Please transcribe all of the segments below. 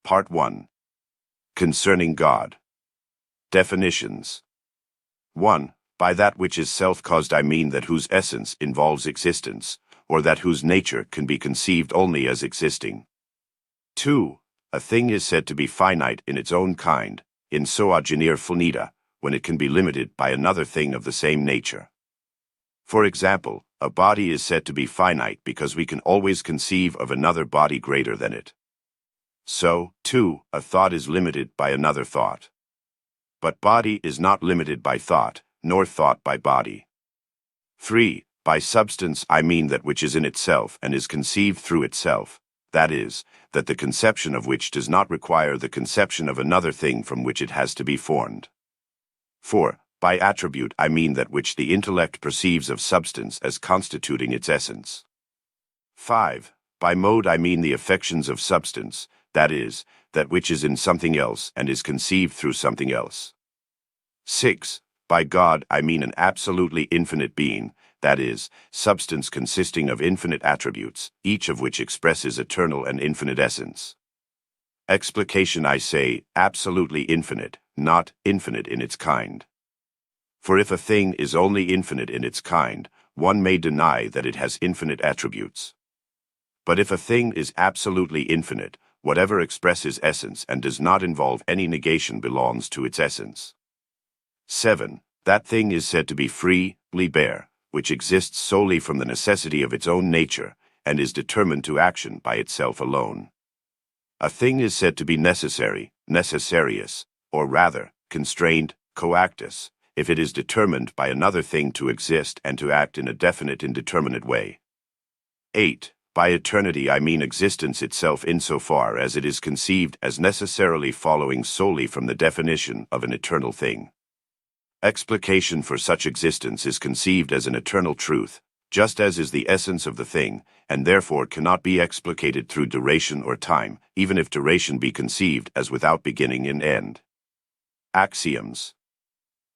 Part 1. Concerning God. Definitions. 1. By that which is self-caused I mean that whose essence involves existence, or that whose nature can be conceived only as existing. 2. A thing is said to be finite in its own kind, in sua genere finita, when it can be limited by another thing of the same nature. For example, a body is said to be finite because we can always conceive of another body greater than it. So, too, a thought is limited by another thought. But body is not limited by thought, nor thought by body. 3. By substance I mean that which is in itself and is conceived through itself, that is, that the conception of which does not require the conception of another thing from which it has to be formed. 4. By attribute I mean that which the intellect perceives of substance as constituting its essence. 5. By mode I mean the affections of substance, that is, that which is in something else and is conceived through something else. 6. By God I mean an absolutely infinite being, that is, substance consisting of infinite attributes, each of which expresses eternal and infinite essence. Explication I say, absolutely infinite, not infinite in its kind. For if a thing is only infinite in its kind, one may deny that it has infinite attributes. But if a thing is absolutely infinite, whatever expresses essence and does not involve any negation belongs to its essence. 7. That thing is said to be free, liber, which exists solely from the necessity of its own nature, and is determined to action by itself alone. A thing is said to be necessary, necessarius, or rather, constrained, coactus, if it is determined by another thing to exist and to act in a definite indeterminate way. 8. By eternity I mean existence itself insofar as it is conceived as necessarily following solely from the definition of an eternal thing. Explication for such existence is conceived as an eternal truth, just as is the essence of the thing, and therefore cannot be explicated through duration or time, even if duration be conceived as without beginning and end. Axioms.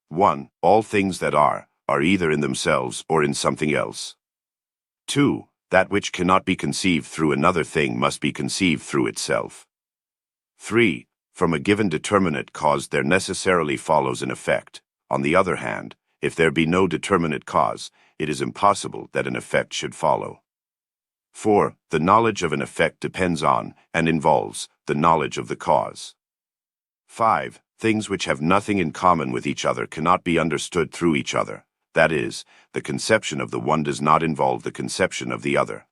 1. All things that are either in themselves or in something else. 2. That which cannot be conceived through another thing must be conceived through itself. 3. From a given determinate cause there necessarily follows an effect. On the other hand, if there be no determinate cause, it is impossible that an effect should follow. 4. The knowledge of an effect depends on, and involves, the knowledge of the cause. 5. Things which have nothing in common with each other cannot be understood through each other. That is, the conception of the one does not involve the conception of the other.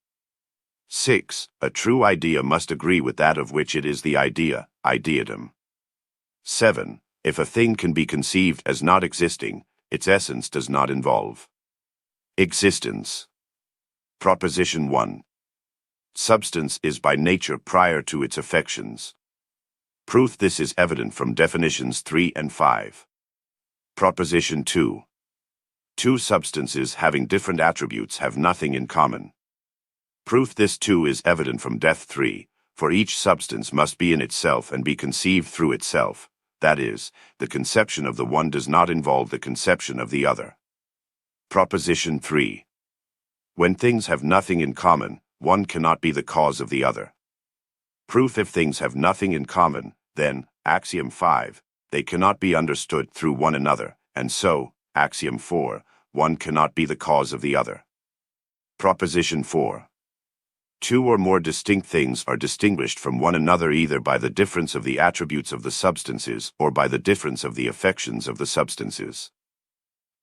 6. A true idea must agree with that of which it is the idea, ideatum. 7. If a thing can be conceived as not existing, its essence does not involve existence. Proposition 1. Substance is by nature prior to its affections. Proof this is evident from definitions 3 and 5. Proposition 2. Two substances having different attributes have nothing in common. Proof this too is evident from def 3, for each substance must be in itself and be conceived through itself, that is, the conception of the one does not involve the conception of the other. Proposition 3. When things have nothing in common, one cannot be the cause of the other. Proof if things have nothing in common, then, axiom 5, they cannot be understood through one another, and so, axiom 4, one cannot be the cause of the other. Proposition 4. Two or more distinct things are distinguished from one another either by the difference of the attributes of the substances or by the difference of the affections of the substances.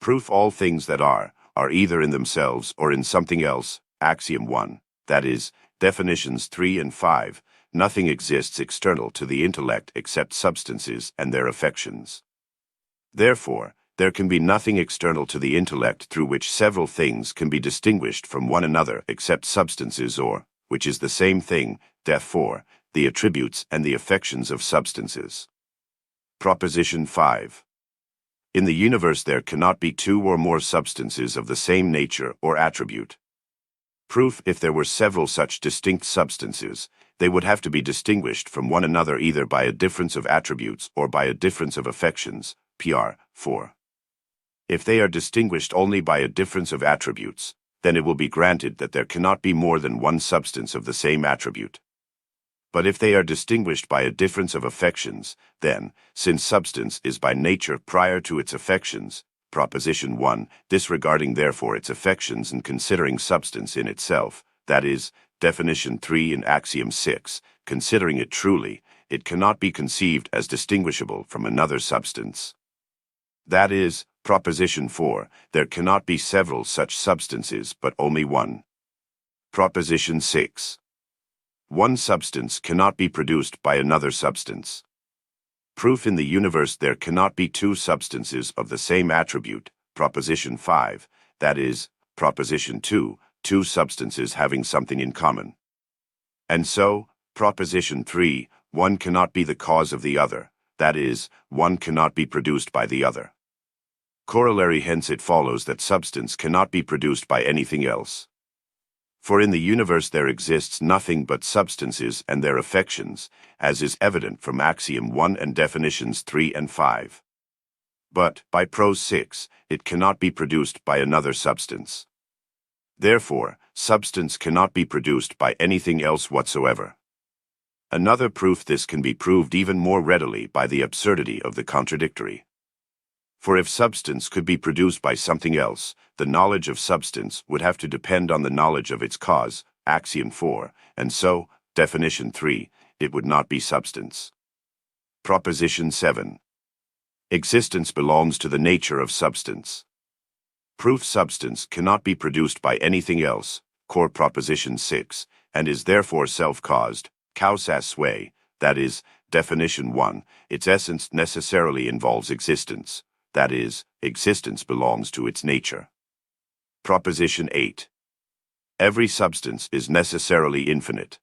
Proof all things that are either in themselves or in something else, axiom 1, that is, definitions 3 and 5, nothing exists external to the intellect except substances and their affections. Therefore, there can be nothing external to the intellect through which several things can be distinguished from one another except substances or, which is the same thing, def 4, the attributes and the affections of substances. Proposition 5. In the universe there cannot be two or more substances of the same nature or attribute. Proof if there were several such distinct substances, they would have to be distinguished from one another either by a difference of attributes or by a difference of affections, pr. 4. If they are distinguished only by a difference of attributes, then it will be granted that there cannot be more than one substance of the same attribute. But if they are distinguished by a difference of affections, then, since substance is by nature prior to its affections, Proposition 1, disregarding therefore its affections and considering substance in itself, that is, Definition 3 in Axiom 6, considering it truly, it cannot be conceived as distinguishable from another substance. That is, Proposition 4, there cannot be several such substances but only one. Proposition 6. One substance cannot be produced by another substance. Proof: in the universe there cannot be two substances of the same attribute, Proposition 5, that is, Proposition 2, two substances having something in common. And so, Proposition 3, one cannot be the cause of the other, that is, one cannot be produced by the other. Corollary: hence it follows that substance cannot be produced by anything else. For in the universe there exists nothing but substances and their affections, as is evident from Axiom 1 and Definitions 3 and 5. But, by Prose 6, it cannot be produced by another substance. Therefore, substance cannot be produced by anything else whatsoever. Another proof: this can be proved even more readily by the absurdity of the contradictory. For if substance could be produced by something else, the knowledge of substance would have to depend on the knowledge of its cause, Axiom 4, and so, Definition 3, it would not be substance. Proposition 7. Existence belongs to the nature of substance. Proof: substance cannot be produced by anything else, core Proposition 6, and is therefore self-caused, causa sui, that is, Definition 1, its essence necessarily involves existence. That is, existence belongs to its nature. Proposition 8. Every substance is necessarily infinite.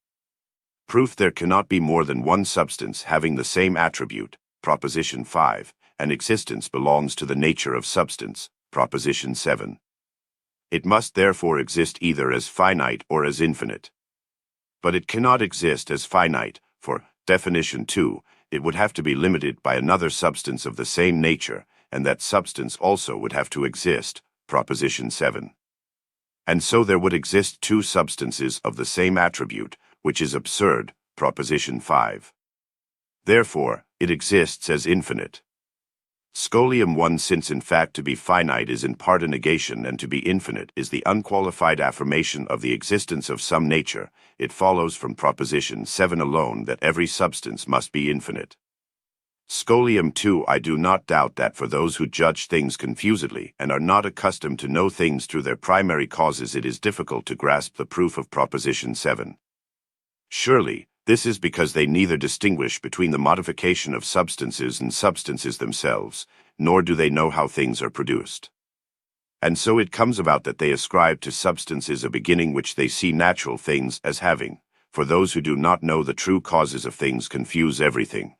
Proof: there cannot be more than one substance having the same attribute, Proposition 5, and existence belongs to the nature of substance, Proposition 7. It must therefore exist either as finite or as infinite. But it cannot exist as finite, for, Definition 2, it would have to be limited by another substance of the same nature, and that substance also would have to exist, Proposition 7. And so there would exist two substances of the same attribute, which is absurd, Proposition 5. Therefore, it exists as infinite. Scholium 1. Since in fact to be finite is in part a negation and to be infinite is the unqualified affirmation of the existence of some nature, it follows from Proposition 7 alone that every substance must be infinite. Scholium 2. I do not doubt that for those who judge things confusedly and are not accustomed to know things through their primary causes it is difficult to grasp the proof of Proposition 7. Surely, this is because they neither distinguish between the modification of substances and substances themselves, nor do they know how things are produced. And so it comes about that they ascribe to substances a beginning which they see natural things as having, for those who do not know the true causes of things confuse everything.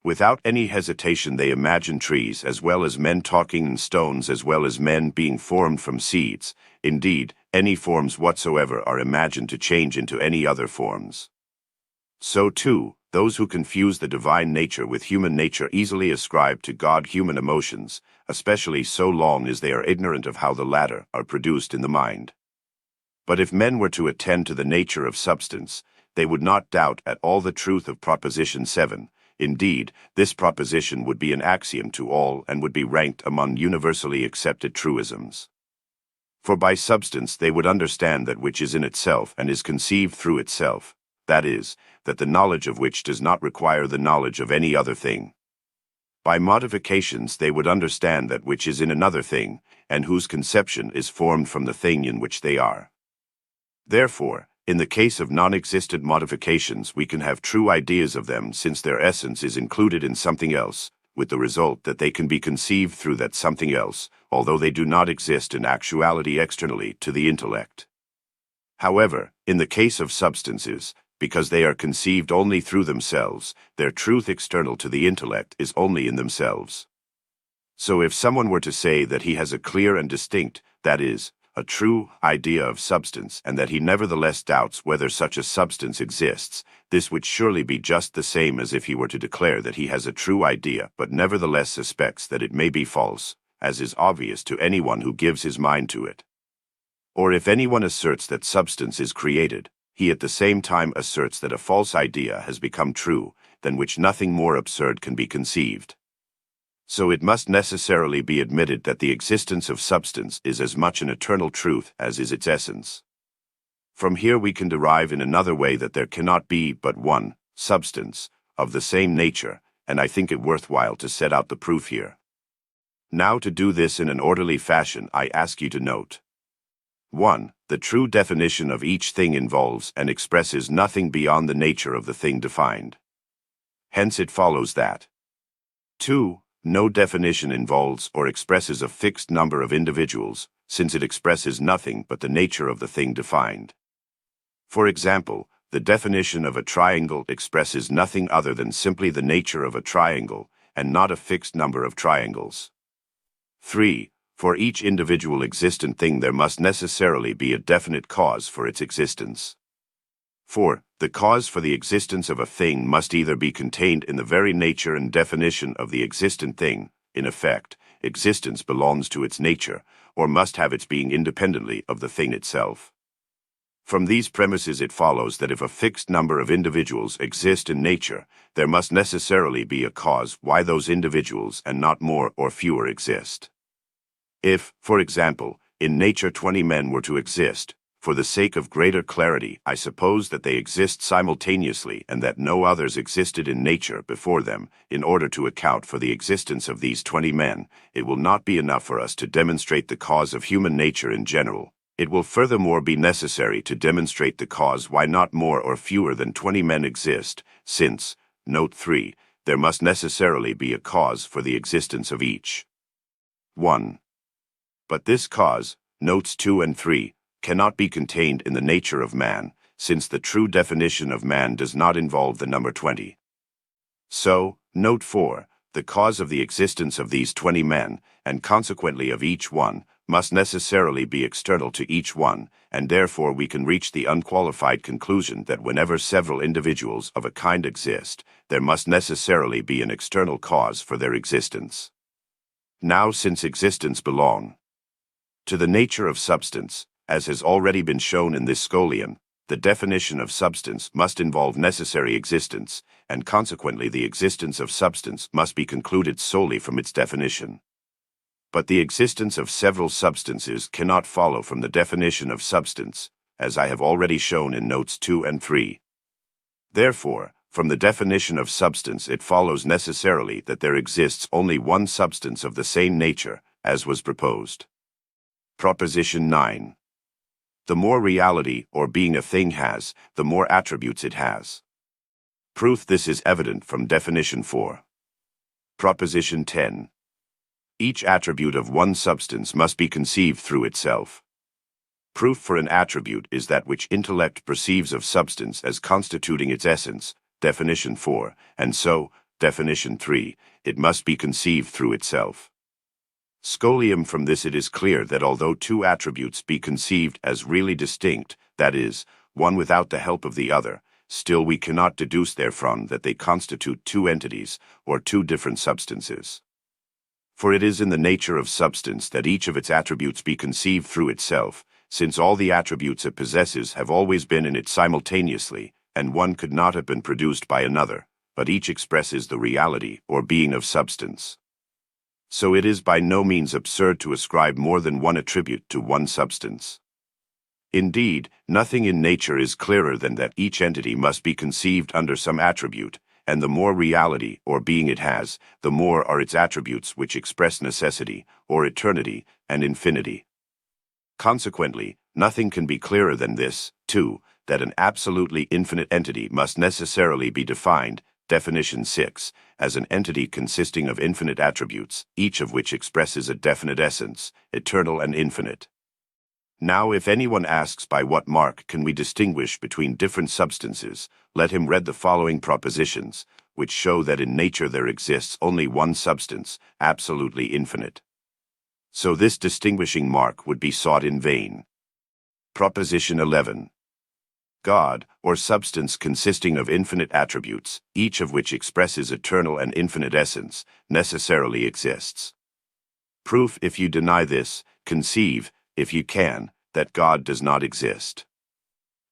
Without any hesitation they imagine trees as well as men talking and stones as well as men being formed from seeds. Indeed, any forms whatsoever are imagined to change into any other forms. So too, those who confuse the divine nature with human nature easily ascribe to God human emotions, especially so long as they are ignorant of how the latter are produced in the mind. But if men were to attend to the nature of substance, they would not doubt at all the truth of Proposition 7. Indeed, this proposition would be an axiom to all and would be ranked among universally accepted truisms. For by substance they would understand that which is in itself and is conceived through itself, that is, that the knowledge of which does not require the knowledge of any other thing. By modifications they would understand that which is in another thing, and whose conception is formed from the thing in which they are. Therefore, in the case of non-existent modifications we can have true ideas of them since their essence is included in something else, with the result that they can be conceived through that something else, although they do not exist in actuality externally to the intellect. However, in the case of substances, because they are conceived only through themselves, their truth external to the intellect is only in themselves. So if someone were to say that he has a clear and distinct, that is, a true idea of substance, and that he nevertheless doubts whether such a substance exists, this would surely be just the same as if he were to declare that he has a true idea but nevertheless suspects that it may be false, as is obvious to anyone who gives his mind to it. Or if anyone asserts that substance is created, he at the same time asserts that a false idea has become true, than which nothing more absurd can be conceived. So it must necessarily be admitted that the existence of substance is as much an eternal truth as is its essence. From here we can derive in another way that there cannot be but one substance of the same nature, and I think it worthwhile to set out the proof here. Now, to do this in an orderly fashion, I ask you to note: 1. The true definition of each thing involves and expresses nothing beyond the nature of the thing defined. Hence it follows that 2. No definition involves or expresses a fixed number of individuals, since it expresses nothing but the nature of the thing defined. For example, the definition of a triangle expresses nothing other than simply the nature of a triangle, and not a fixed number of triangles. 3. For each individual existent thing there must necessarily be a definite cause for its existence. 4. The cause for the existence of a thing must either be contained in the very nature and definition of the existent thing, in effect, existence belongs to its nature, or must have its being independently of the thing itself. From these premises it follows that if a fixed number of individuals exist in nature, there must necessarily be a cause why those individuals and not more or fewer exist. If, for example, in nature 20 men were to exist, for the sake of greater clarity, I suppose that they exist simultaneously and that no others existed in nature before them. In order to account for the existence of these 20 men, it will not be enough for us to demonstrate the cause of human nature in general. It will furthermore be necessary to demonstrate the cause why not more or fewer than 20 men exist, since, note 3, there must necessarily be a cause for the existence of each. 1. But this cause, notes 2 and 3, cannot be contained in the nature of man, since the true definition of man does not involve the number 20. So, note 4, the cause of the existence of these 20 men, and consequently of each one, must necessarily be external to each one, and therefore we can reach the unqualified conclusion that whenever several individuals of a kind exist, there must necessarily be an external cause for their existence. Now, since existence belong to the nature of substance, as has already been shown in this scholium, the definition of substance must involve necessary existence, and consequently the existence of substance must be concluded solely from its definition. But the existence of several substances cannot follow from the definition of substance, as I have already shown in notes 2 and 3. Therefore, from the definition of substance it follows necessarily that there exists only one substance of the same nature, as was proposed. Proposition 9. The more reality or being a thing has, the more attributes it has. Proof this is evident from definition 4. Proposition 10. Each attribute of one substance must be conceived through itself. Proof for an attribute is that which intellect perceives of substance as constituting its essence, definition 4, and so, definition 3, it must be conceived through itself. Scholium from this it is clear that although two attributes be conceived as really distinct, that is, one without the help of the other, still we cannot deduce therefrom that they constitute two entities, or two different substances. For it is in the nature of substance that each of its attributes be conceived through itself, since all the attributes it possesses have always been in it simultaneously, and one could not have been produced by another, but each expresses the reality or being of substance. So it is by no means absurd to ascribe more than one attribute to one substance. Indeed, nothing in nature is clearer than that each entity must be conceived under some attribute, and the more reality or being it has, the more are its attributes which express necessity, or eternity, and infinity. Consequently, nothing can be clearer than this, too, that an absolutely infinite entity must necessarily be defined, definition 6, as an entity consisting of infinite attributes, each of which expresses a definite essence, eternal and infinite. Now if anyone asks by what mark can we distinguish between different substances, let him read the following propositions, which show that in nature there exists only one substance, absolutely infinite. So this distinguishing mark would be sought in vain. Proposition 11. God, or substance consisting of infinite attributes, each of which expresses eternal and infinite essence, necessarily exists. Proof if you deny this, conceive, if you can, that God does not exist.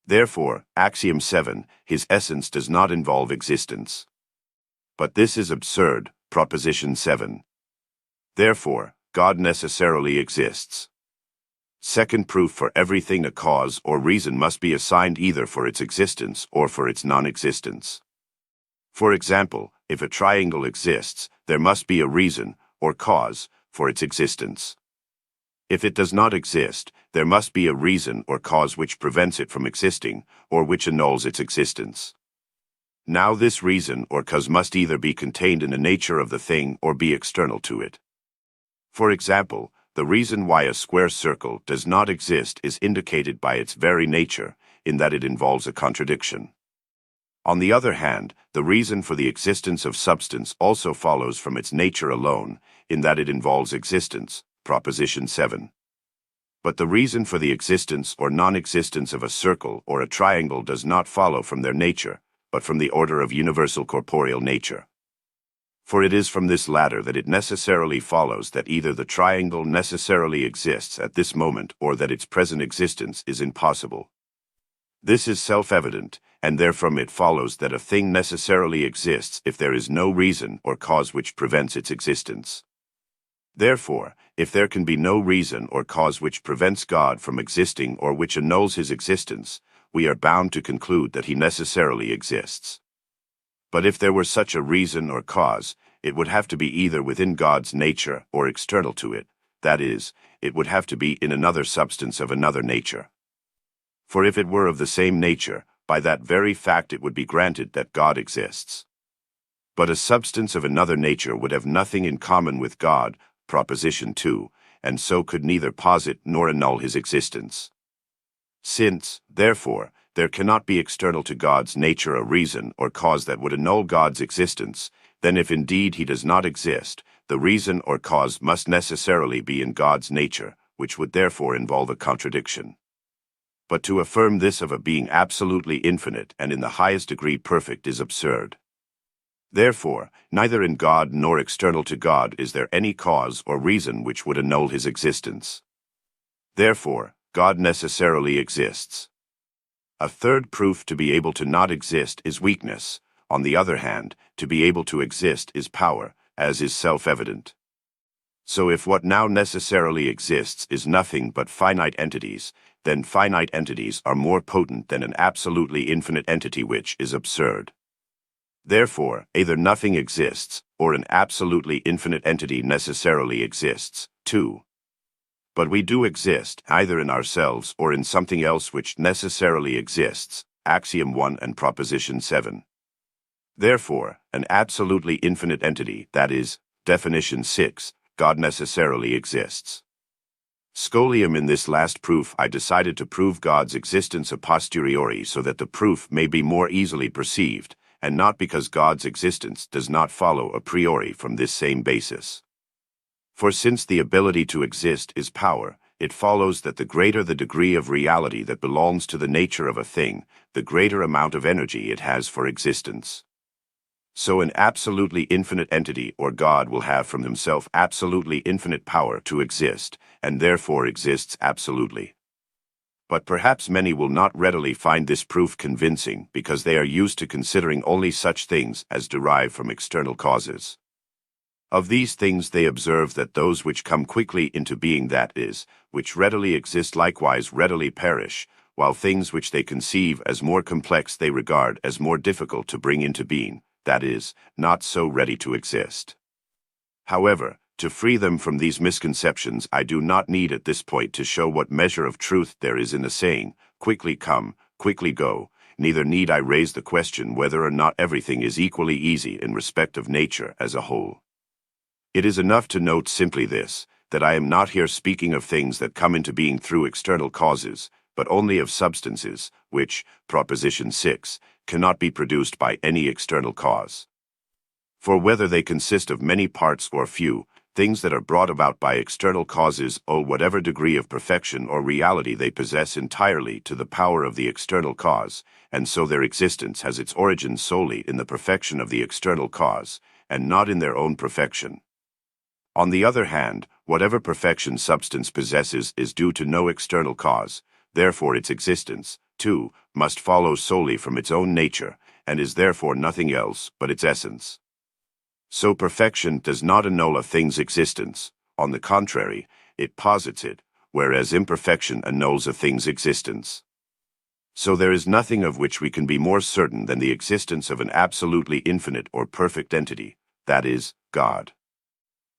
Therefore, axiom 7, his essence does not involve existence. But this is absurd, proposition 7. Therefore, God necessarily exists. Second proof: for everything a cause or reason must be assigned either for its existence or for its non-existence. For example, if a triangle exists, there must be a reason, or cause, for its existence. If it does not exist, there must be a reason or cause which prevents it from existing, or which annuls its existence. Now this reason or cause must either be contained in the nature of the thing or be external to it. For example, the reason why a square circle does not exist is indicated by its very nature, in that it involves a contradiction. On the other hand, the reason for the existence of substance also follows from its nature alone, in that it involves existence, proposition 7. But the reason for the existence or non-existence of a circle or a triangle does not follow from their nature, but from the order of universal corporeal nature. For it is from this latter that it necessarily follows that either the triangle necessarily exists at this moment or that its present existence is impossible. This is self-evident, and therefrom it follows that a thing necessarily exists if there is no reason or cause which prevents its existence. Therefore, if there can be no reason or cause which prevents God from existing or which annuls his existence, we are bound to conclude that he necessarily exists. But if there were such a reason or cause, it would have to be either within God's nature or external to it, that is, it would have to be in another substance of another nature. For if it were of the same nature, by that very fact it would be granted that God exists. But a substance of another nature would have nothing in common with God, proposition 2, and so could neither posit nor annul his existence. Since, therefore, there cannot be external to God's nature a reason or cause that would annul God's existence, then if indeed he does not exist, the reason or cause must necessarily be in God's nature, which would therefore involve a contradiction. But to affirm this of a being absolutely infinite and in the highest degree perfect is absurd. Therefore, neither in God nor external to God is there any cause or reason which would annul his existence. Therefore, God necessarily exists. A third proof: to be able to not exist is weakness. On the other hand, to be able to exist is power, as is self-evident. So if what now necessarily exists is nothing but finite entities, then finite entities are more potent than an absolutely infinite entity, which is absurd. Therefore, either nothing exists, or an absolutely infinite entity necessarily exists, too. But we do exist, either in ourselves or in something else which necessarily exists, axiom 1 and proposition 7. Therefore, an absolutely infinite entity, that is, definition 6, God necessarily exists. Scholium: in this last proof I decided to prove God's existence a posteriori so that the proof may be more easily perceived, and not because God's existence does not follow a priori from this same basis. For since the ability to exist is power, it follows that the greater the degree of reality that belongs to the nature of a thing, the greater amount of energy it has for existence. So an absolutely infinite entity or God will have from himself absolutely infinite power to exist, and therefore exists absolutely. But perhaps many will not readily find this proof convincing because they are used to considering only such things as derive from external causes. Of these things they observe that those which come quickly into being, that is, which readily exist, likewise readily perish, while things which they conceive as more complex they regard as more difficult to bring into being, that is, not so ready to exist. However, to free them from these misconceptions, I do not need at this point to show what measure of truth there is in the saying, quickly come, quickly go, neither need I raise the question whether or not everything is equally easy in respect of nature as a whole. It is enough to note simply this, that I am not here speaking of things that come into being through external causes, but only of substances, which, proposition 6, cannot be produced by any external cause. For whether they consist of many parts or few, things that are brought about by external causes owe whatever degree of perfection or reality they possess entirely to the power of the external cause, and so their existence has its origin solely in the perfection of the external cause, and not in their own perfection. On the other hand, whatever perfection substance possesses is due to no external cause, therefore its existence, too, must follow solely from its own nature, and is therefore nothing else but its essence. So perfection does not annul a thing's existence; on the contrary, it posits it, whereas imperfection annuls a thing's existence. So there is nothing of which we can be more certain than the existence of an absolutely infinite or perfect entity, that is, God.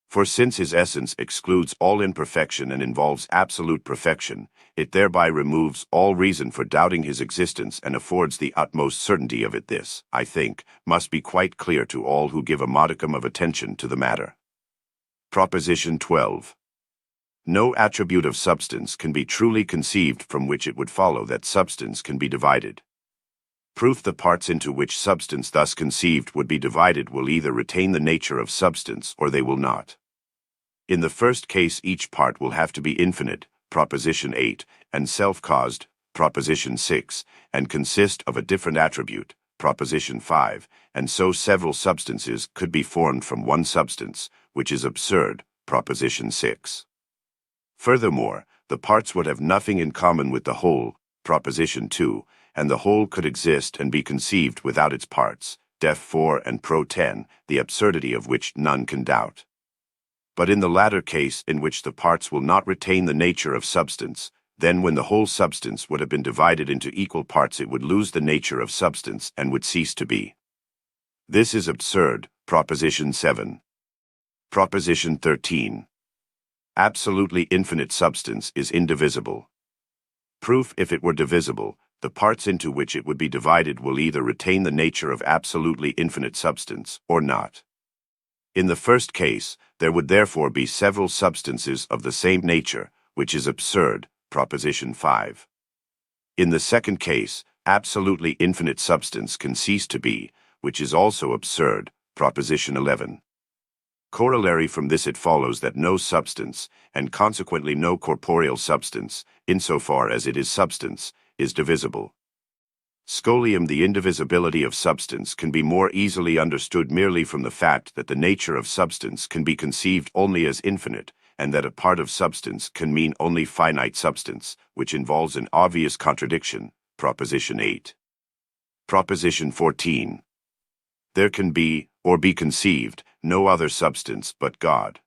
For since his essence excludes all imperfection and involves absolute perfection, it thereby removes all reason for doubting his existence and affords the utmost certainty of it. This, I think, must be quite clear to all who give a modicum of attention to the matter. Proposition 12. No attribute of substance can be truly conceived from which it would follow that substance can be divided. Proof: the parts into which substance thus conceived would be divided will either retain the nature of substance or they will not. In the first case, each part will have to be infinite, proposition 8, and self-caused, proposition 6, and consist of a different attribute, proposition 5, and so several substances could be formed from one substance, which is absurd, proposition 6. Furthermore, the parts would have nothing in common with the whole, proposition 2, and the whole could exist and be conceived without its parts, def 4 and pro 10, the absurdity of which none can doubt. But in the latter case, in which the parts will not retain the nature of substance, then when the whole substance would have been divided into equal parts, it would lose the nature of substance and would cease to be. This is absurd, proposition 7. Proposition 13. Absolutely infinite substance is indivisible. Proof: if it were divisible, the parts into which it would be divided will either retain the nature of absolutely infinite substance or not. In the first case, there would therefore be several substances of the same nature, which is absurd, proposition 5. In the second case, absolutely infinite substance can cease to be, which is also absurd, proposition 11. Corollary from this, it follows that no substance, and consequently no corporeal substance, insofar as it is substance, is divisible. Scholium: the indivisibility of substance can be more easily understood merely from the fact that the nature of substance can be conceived only as infinite, and that a part of substance can mean only finite substance, which involves an obvious contradiction, proposition 8. Proposition 14. There can be, or be conceived, no other substance but God.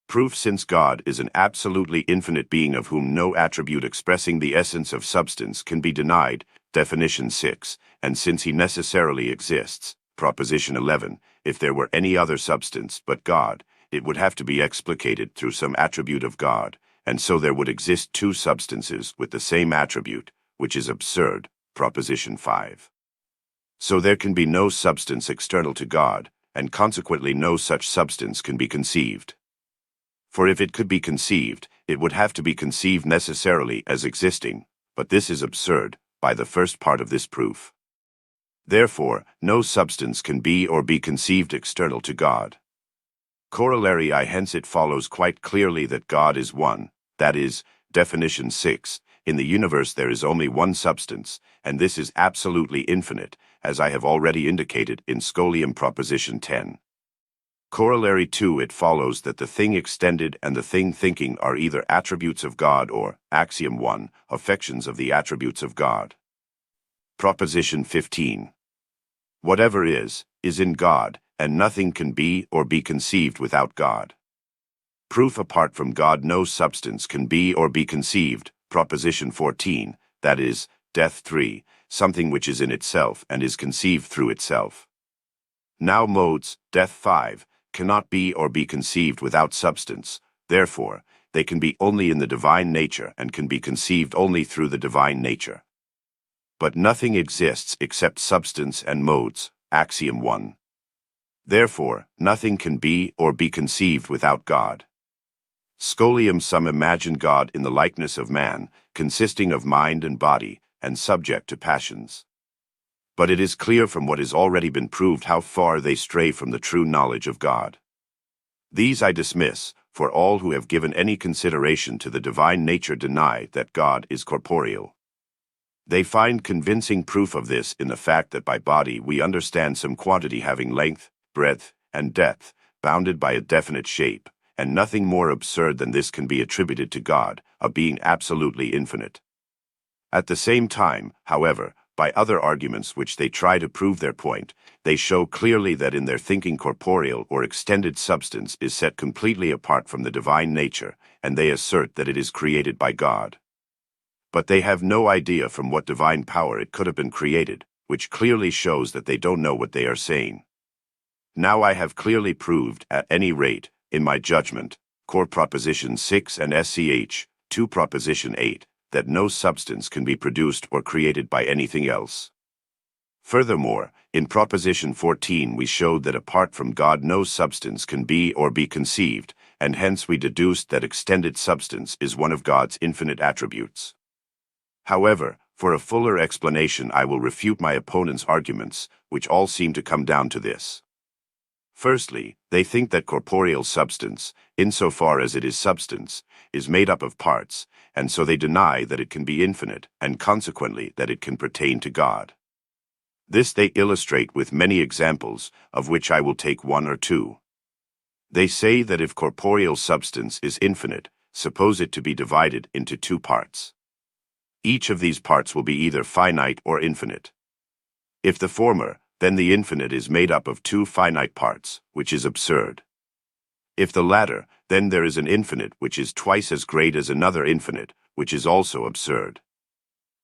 Proof: since God is an absolutely infinite being of whom no attribute expressing the essence of substance can be denied, definition 6, and since he necessarily exists, proposition 11, if there were any other substance but God, it would have to be explicated through some attribute of God, and so there would exist two substances with the same attribute, which is absurd, proposition 5. So there can be no substance external to God, and consequently no such substance can be conceived. For if it could be conceived, it would have to be conceived necessarily as existing, but this is absurd, by the first part of this proof. Therefore, no substance can be or be conceived external to God. Corollary: hence it follows quite clearly that God is one, that is, definition 6, in the universe there is only one substance, and this is absolutely infinite, as I have already indicated in Scholium proposition 10. Corollary 2, it follows that the thing extended and the thing thinking are either attributes of God or, axiom 1, affections of the attributes of God. Proposition 15. Whatever is in God, and nothing can be or be conceived without God. Proof: apart from God no substance can be or be conceived, proposition 14, that is, def 3, something which is in itself and is conceived through itself. Now modes, def 5, cannot be or be conceived without substance, therefore, they can be only in the divine nature and can be conceived only through the divine nature. But nothing exists except substance and modes, axiom 1. Therefore, nothing can be or be conceived without God. Scholium: some imagine God in the likeness of man, consisting of mind and body, and subject to passions. But it is clear from what has already been proved how far they stray from the true knowledge of God. These I dismiss, for all who have given any consideration to the divine nature deny that God is corporeal. They find convincing proof of this in the fact that by body we understand some quantity having length, breadth, and depth, bounded by a definite shape, and nothing more absurd than this can be attributed to God, a being absolutely infinite. At the same time, however, by other arguments which they try to prove their point, they show clearly that in their thinking corporeal or extended substance is set completely apart from the divine nature, and they assert that it is created by God. But they have no idea from what divine power it could have been created, which clearly shows that they don't know what they are saying. Now I have clearly proved, at any rate, in my judgment, core proposition 6 and SCH, 2 proposition 8, that no substance can be produced or created by anything else. Furthermore, in proposition 14 we showed that apart from God no substance can be or be conceived, and hence we deduced that extended substance is one of God's infinite attributes. However, for a fuller explanation I will refute my opponent's arguments, which all seem to come down to this. Firstly, they think that corporeal substance, insofar as it is substance, is made up of parts, and so they deny that it can be infinite, and consequently that it can pertain to God. This they illustrate with many examples, of which I will take one or two. They say that if corporeal substance is infinite, suppose it to be divided into two parts. Each of these parts will be either finite or infinite. If the former, then the infinite is made up of two finite parts, which is absurd. If the latter, then there is an infinite which is twice as great as another infinite, which is also absurd.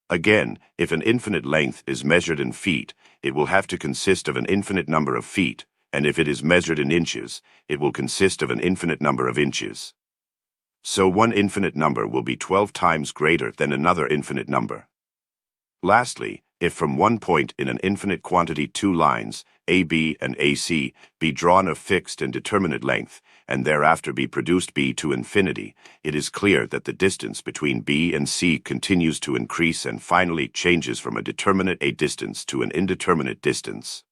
Again, if an infinite length is measured in feet, it will have to consist of an infinite number of feet, and if it is measured in inches, it will consist of an infinite number of inches. So one infinite number will be 12 times greater than another infinite number. Lastly, if from one point in an infinite quantity two lines, AB and AC, be drawn of fixed and determinate length, and thereafter be produced B to infinity, it is clear that the distance between B and C continues to increase and finally changes from a determinate a distance to an indeterminate distance.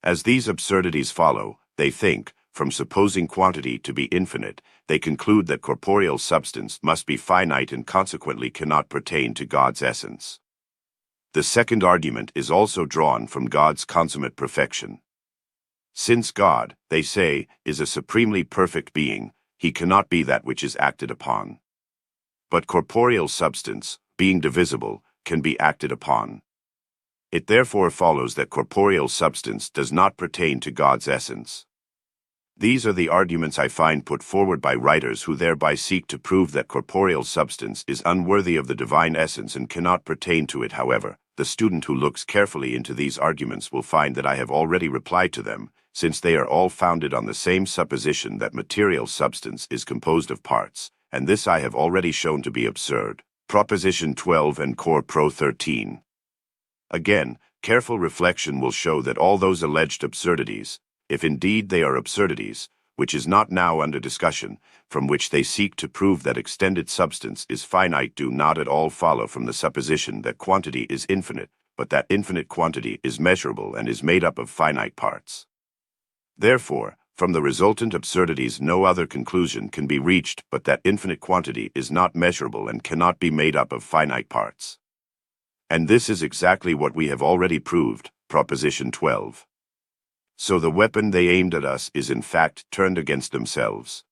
As these absurdities follow, they think, from supposing quantity to be infinite, they conclude that corporeal substance must be finite and consequently cannot pertain to God's essence. The second argument is also drawn from God's consummate perfection. Since God, they say, is a supremely perfect being, he cannot be that which is acted upon. But corporeal substance, being divisible, can be acted upon. It therefore follows that corporeal substance does not pertain to God's essence. These are the arguments I find put forward by writers who thereby seek to prove that corporeal substance is unworthy of the divine essence and cannot pertain to it. However, the student who looks carefully into these arguments will find that I have already replied to them, since they are all founded on the same supposition that material substance is composed of parts, and this I have already shown to be absurd. Proposition 12 and Core Pro 13. Again, careful reflection will show that all those alleged absurdities, if indeed they are absurdities, which is not now under discussion, from which they seek to prove that extended substance is finite, do not at all follow from the supposition that quantity is infinite, but that infinite quantity is measurable and is made up of finite parts. Therefore, from the resultant absurdities no other conclusion can be reached but that infinite quantity is not measurable and cannot be made up of finite parts. And this is exactly what we have already proved, Proposition 12. So the weapon they aimed at us is in fact turned against themselves.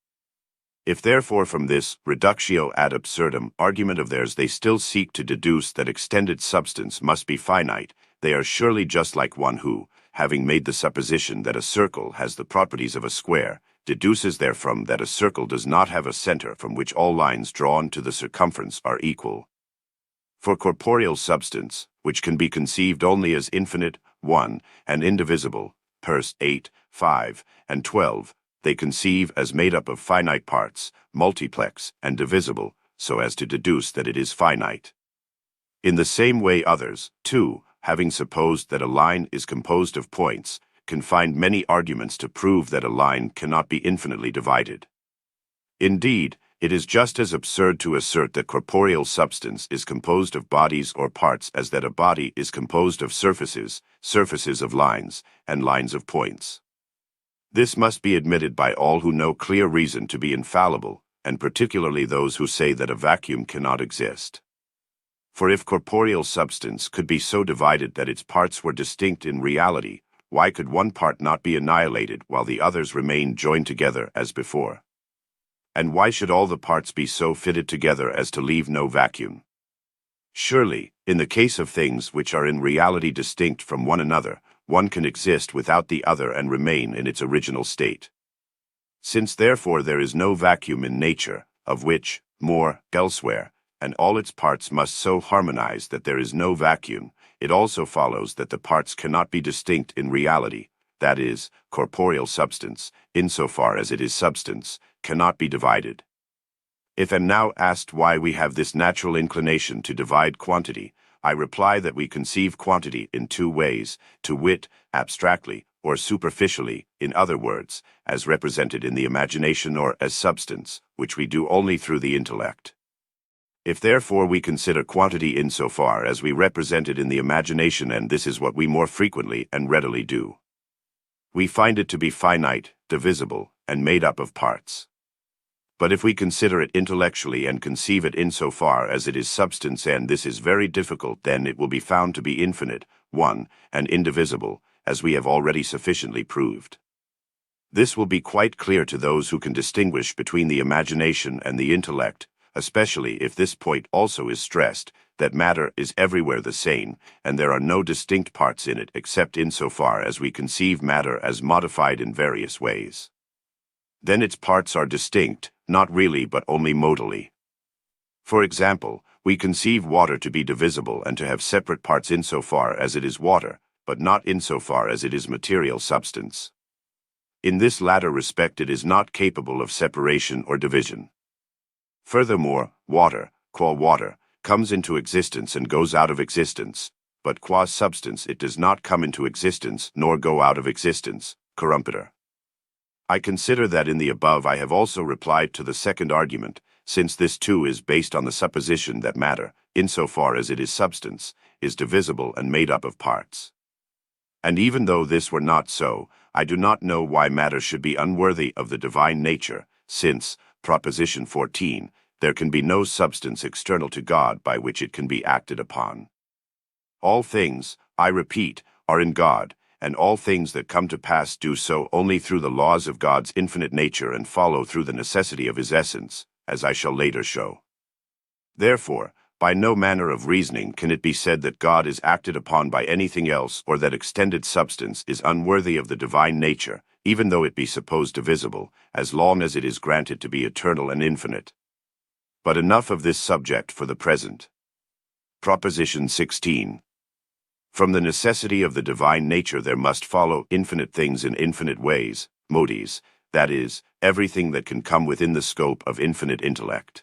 If therefore from this reductio ad absurdum argument of theirs they still seek to deduce that extended substance must be finite, they are surely just like one who, having made the supposition that a circle has the properties of a square, deduces therefrom that a circle does not have a center from which all lines drawn to the circumference are equal. For corporeal substance, which can be conceived only as infinite, one, and indivisible, Pers 8, 5, and 12, they conceive as made up of finite parts, multiplex, and divisible, so as to deduce that it is finite. In the same way others, too, having supposed that a line is composed of points, can find many arguments to prove that a line cannot be infinitely divided. Indeed, it is just as absurd to assert that corporeal substance is composed of bodies or parts as that a body is composed of surfaces, surfaces of lines, and lines of points. This must be admitted by all who know clear reason to be infallible, and particularly those who say that a vacuum cannot exist. For if corporeal substance could be so divided that its parts were distinct in reality, why could one part not be annihilated while the others remained joined together as before? And why should all the parts be so fitted together as to leave no vacuum? Surely, in the case of things which are in reality distinct from one another, one can exist without the other and remain in its original state. Since therefore there is no vacuum in nature, of which, more, elsewhere, and all its parts must so harmonize that there is no vacuum, it also follows that the parts cannot be distinct in reality, that is, corporeal substance, insofar as it is substance, cannot be divided. If I'm now asked why we have this natural inclination to divide quantity, I reply that we conceive quantity in two ways, to wit, abstractly, or superficially, in other words, as represented in the imagination or as substance, which we do only through the intellect. If therefore we consider quantity insofar as we represent it in the imagination, and this is what we more frequently and readily do, we find it to be finite, divisible, and made up of parts. But if we consider it intellectually and conceive it insofar as it is substance, and this is very difficult, then it will be found to be infinite, one, and indivisible, as we have already sufficiently proved. This will be quite clear to those who can distinguish between the imagination and the intellect, especially if this point also is stressed, that matter is everywhere the same, and there are no distinct parts in it except insofar as we conceive matter as modified in various ways. Then its parts are distinct, not really but only modally. For example, we conceive water to be divisible and to have separate parts insofar as it is water, but not insofar as it is material substance. In this latter respect it is not capable of separation or division. Furthermore, water, qua water, comes into existence and goes out of existence, but qua substance it does not come into existence nor go out of existence, corrumpeter. I consider that in the above I have also replied to the second argument, since this too is based on the supposition that matter, insofar as it is substance, is divisible and made up of parts. And even though this were not so, I do not know why matter should be unworthy of the divine nature, since, proposition 14, there can be no substance external to God by which it can be acted upon. All things, I repeat, are in God, and all things that come to pass do so only through the laws of God's infinite nature and follow through the necessity of his essence, as I shall later show. Therefore, by no manner of reasoning can it be said that God is acted upon by anything else, or that extended substance is unworthy of the divine nature, even though it be supposed divisible, as long as it is granted to be eternal and infinite. But enough of this subject for the present. Proposition 16. From the necessity of the divine nature there must follow infinite things in infinite ways, modes, that is, everything that can come within the scope of infinite intellect.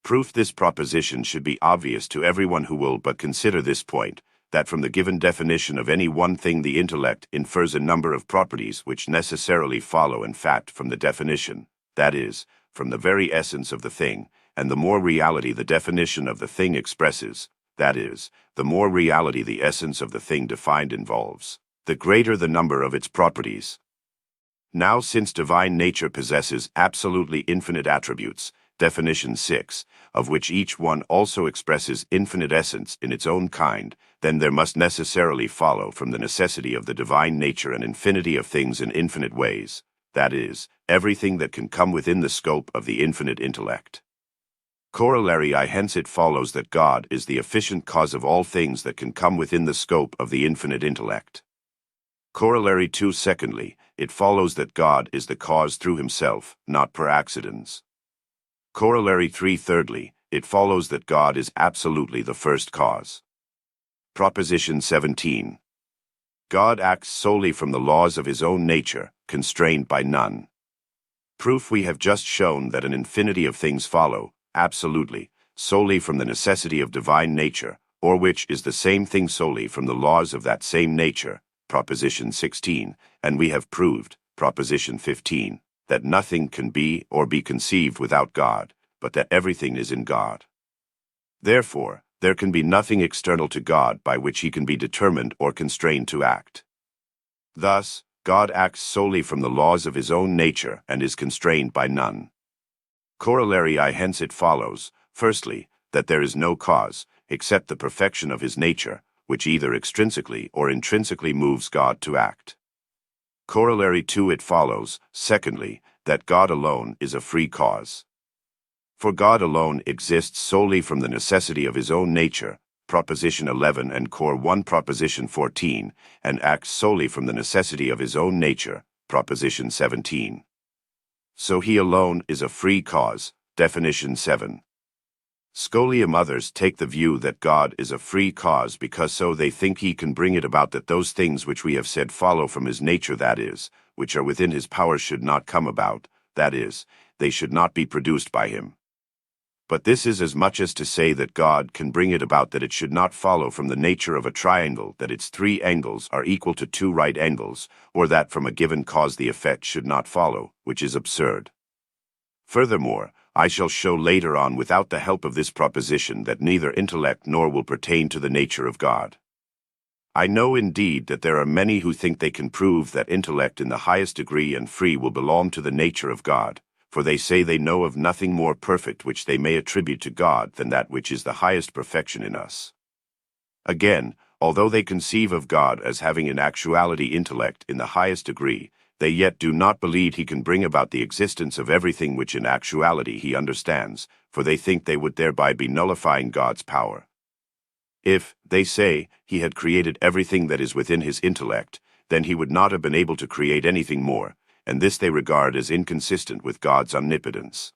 Proof this proposition should be obvious to everyone who will but consider this point, that from the given definition of any one thing the intellect infers a number of properties which necessarily follow in fact from the definition, that is, from the very essence of the thing, and the more reality the definition of the thing expresses, that is, the more reality the essence of the thing defined involves, the greater the number of its properties. Now, since divine nature possesses absolutely infinite attributes, definition 6, of which each one also expresses infinite essence in its own kind, then there must necessarily follow from the necessity of the divine nature an infinity of things in infinite ways, that is, everything that can come within the scope of the infinite intellect. Corollary I hence it follows that God is the efficient cause of all things that can come within the scope of the infinite intellect. Corollary 2 secondly, it follows that God is the cause through himself, not per accidens. Corollary 3 thirdly, it follows that God is absolutely the first cause. Proposition 17. God acts solely from the laws of his own nature, constrained by none. Proof we have just shown that an infinity of things follow, absolutely, solely from the necessity of divine nature, or which is the same thing solely from the laws of that same nature, Proposition 16, and we have proved, Proposition 15, that nothing can be or be conceived without God, but that everything is in God. Therefore, there can be nothing external to God by which he can be determined or constrained to act. Thus, God acts solely from the laws of his own nature and is constrained by none. Corollary I hence it follows, firstly, that there is no cause, except the perfection of his nature, which either extrinsically or intrinsically moves God to act. Corollary 2 it follows, secondly, that God alone is a free cause. For God alone exists solely from the necessity of his own nature, Proposition 11 and Core 1 Proposition 14, and acts solely from the necessity of his own nature, Proposition 17. So he alone is a free cause, Definition 7. Scholium others take the view that God is a free cause because so they think he can bring it about that those things which we have said follow from his nature, that is, which are within his power, should not come about, that is, they should not be produced by him. But this is as much as to say that God can bring it about that it should not follow from the nature of a triangle that its 3 angles are equal to 2 right angles, or that from a given cause the effect should not follow, which is absurd. Furthermore, I shall show later on without the help of this proposition that neither intellect nor will pertain to the nature of God. I know indeed that there are many who think they can prove that intellect in the highest degree and free will belong to the nature of God, for they say they know of nothing more perfect which they may attribute to God than that which is the highest perfection in us. Again, although they conceive of God as having in actuality intellect in the highest degree, they yet do not believe he can bring about the existence of everything which in actuality he understands, for they think they would thereby be nullifying God's power. If, they say, he had created everything that is within his intellect, then he would not have been able to create anything more, and this they regard as inconsistent with God's omnipotence.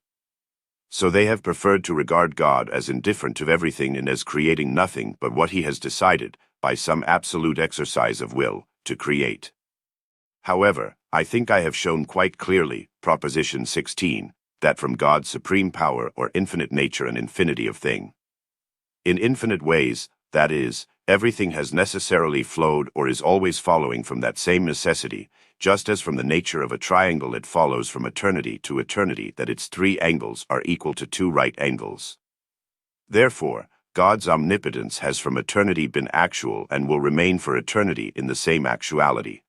So they have preferred to regard God as indifferent to everything and as creating nothing but what he has decided, by some absolute exercise of will, to create. However, I think I have shown quite clearly, Proposition 16, that from God's supreme power or infinite nature and infinity of thing, in infinite ways, that is, everything has necessarily flowed or is always following from that same necessity, just as from the nature of a triangle it follows from eternity to eternity that its 3 angles are equal to 2 right angles. Therefore, God's omnipotence has from eternity been actual and will remain for eternity in the same actuality.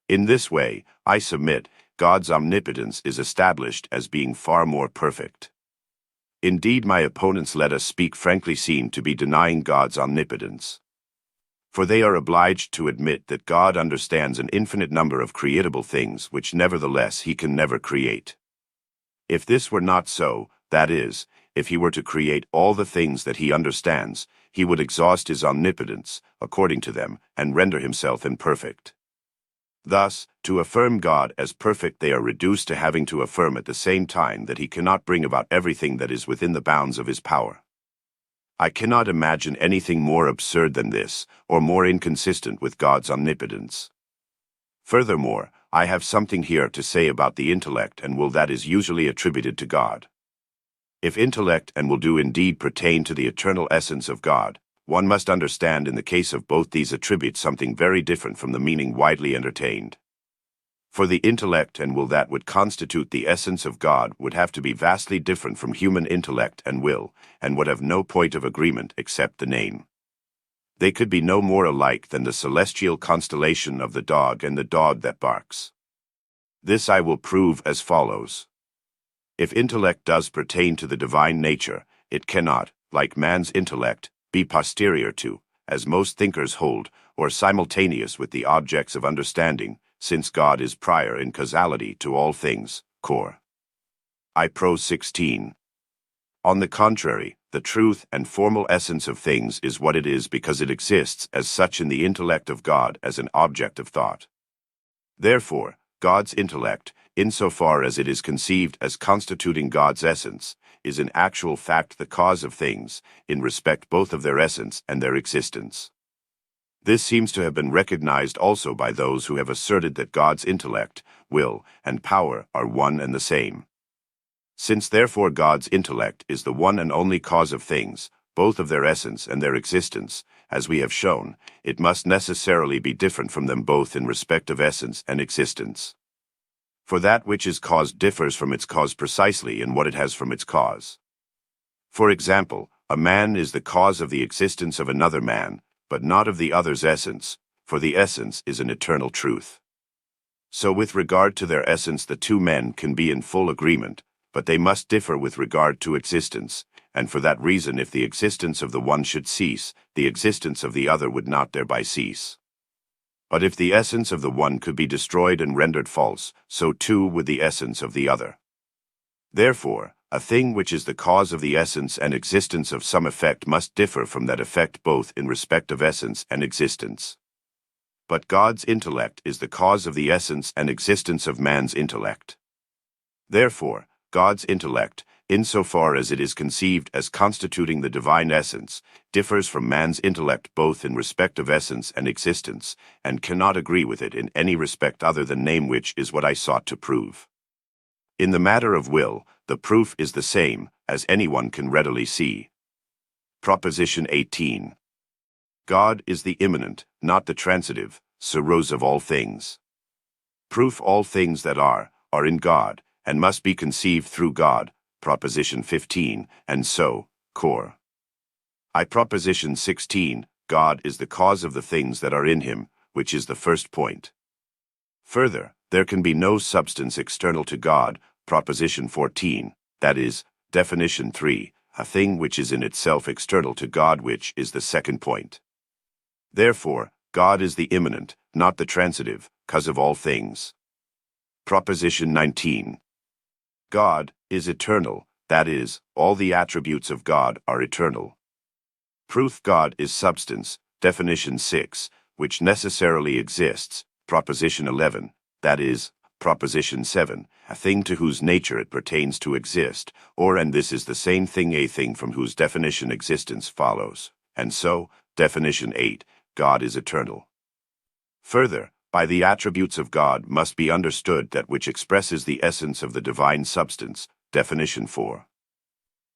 In this way, I submit, God's omnipotence is established as being far more perfect. Indeed, my opponents, let us speak frankly, seem to be denying God's omnipotence. For they are obliged to admit that God understands an infinite number of creatable things which nevertheless he can never create. If this were not so, that is, if he were to create all the things that he understands, he would exhaust his omnipotence, according to them, and render himself imperfect. Thus, to affirm God as perfect, they are reduced to having to affirm at the same time that he cannot bring about everything that is within the bounds of his power. I cannot imagine anything more absurd than this, or more inconsistent with God's omnipotence. Furthermore, I have something here to say about the intellect and will that is usually attributed to God. If intellect and will do indeed pertain to the eternal essence of God, one must understand in the case of both these attributes something very different from the meaning widely entertained. For the intellect and will that would constitute the essence of God would have to be vastly different from human intellect and will, and would have no point of agreement except the name. They could be no more alike than the celestial constellation of the dog and the dog that barks. This I will prove as follows. If intellect does pertain to the divine nature, it cannot, like man's intellect, be posterior to, as most thinkers hold, or simultaneous with the objects of understanding, since God is prior in causality to all things, Cor. I. Prose 16. On the contrary, the truth and formal essence of things is what it is because it exists as such in the intellect of God as an object of thought. Therefore, God's intellect, insofar as it is conceived as constituting God's essence, is in actual fact the cause of things, in respect both of their essence and their existence. This seems to have been recognized also by those who have asserted that God's intellect, will, and power are one and the same. Since therefore God's intellect is the one and only cause of things, both of their essence and their existence, as we have shown, it must necessarily be different from them both in respect of essence and existence. For that which is cause differs from its cause precisely in what it has from its cause. For example, a man is the cause of the existence of another man, but not of the other's essence, for the essence is an eternal truth. So with regard to their essence the 2 men can be in full agreement, but they must differ with regard to existence, and for that reason if the existence of the one should cease, the existence of the other would not thereby cease. But if the essence of the one could be destroyed and rendered false, so too would the essence of the other. Therefore, A thing which is the cause of the essence and existence of some effect must differ from that effect both in respect of essence and existence. But God's intellect is the cause of the essence and existence of man's intellect. Therefore, God's intellect, insofar as it is conceived as constituting the divine essence, differs from man's intellect both in respect of essence and existence, and cannot agree with it in any respect other than name, which is what I sought to prove. In the matter of will, the proof is the same, as anyone can readily see. Proposition 18. God is the immanent, not the transitive, source of all things. Proof: all things that are in God, and must be conceived through God. Proposition 15, and so, cor. I. Proposition 16, God is the cause of the things that are in him, which is the first point. Further, there can be no substance external to God. Proposition 14, that is, definition 3, a thing which is in itself external to God, which is the second point. Therefore, God is the immanent, not the transitive, cause of all things. Proposition 19. God is eternal, that is, all the attributes of God are eternal. Proof: God is substance, definition 6, which necessarily exists. Proposition 11, that is, Proposition 7, a thing to whose nature it pertains to exist, or, and this is the same thing, a thing from whose definition existence follows. And so, definition 8, God is eternal. Further, by the attributes of God must be understood that which expresses the essence of the divine substance, definition 4.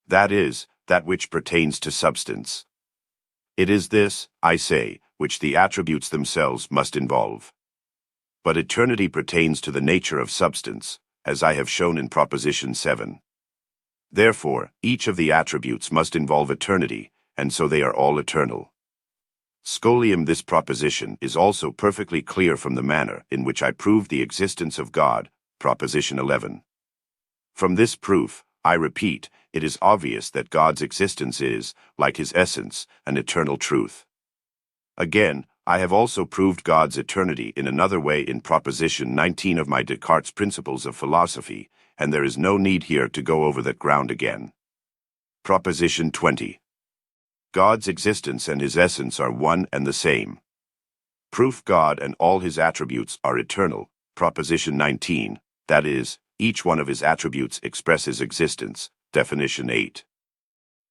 That is, that which pertains to substance. It is this, I say, which the attributes themselves must involve. But eternity pertains to the nature of substance, as I have shown in Proposition 7. Therefore, each of the attributes must involve eternity, and so they are all eternal. Scholium: this proposition is also perfectly clear from the manner in which I proved the existence of God. Proposition 11. From this proof, I repeat, it is obvious that God's existence is, like his essence, an eternal truth. Again, I have also proved God's eternity in another way in Proposition 19 of my Descartes' Principles of Philosophy, and there is no need here to go over that ground again. Proposition 20. God's existence and his essence are one and the same. Proof: God and all his attributes are eternal. Proposition 19, that is, each one of his attributes expresses existence. Definition 8.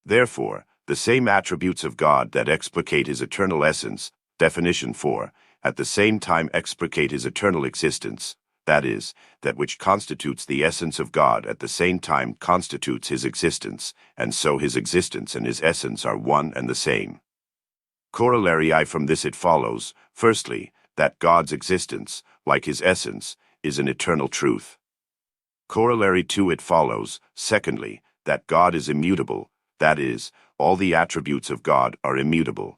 Therefore, the same attributes of God that explicate his eternal essence, definition 4, at the same time explicate his eternal existence, that is, that which constitutes the essence of God at the same time constitutes his existence, and so his existence and his essence are one and the same. Corollary: I. From this it follows, firstly, that God's existence, like his essence, is an eternal truth. Corollary 2. It follows, secondly, that God is immutable, that is, all the attributes of God are immutable.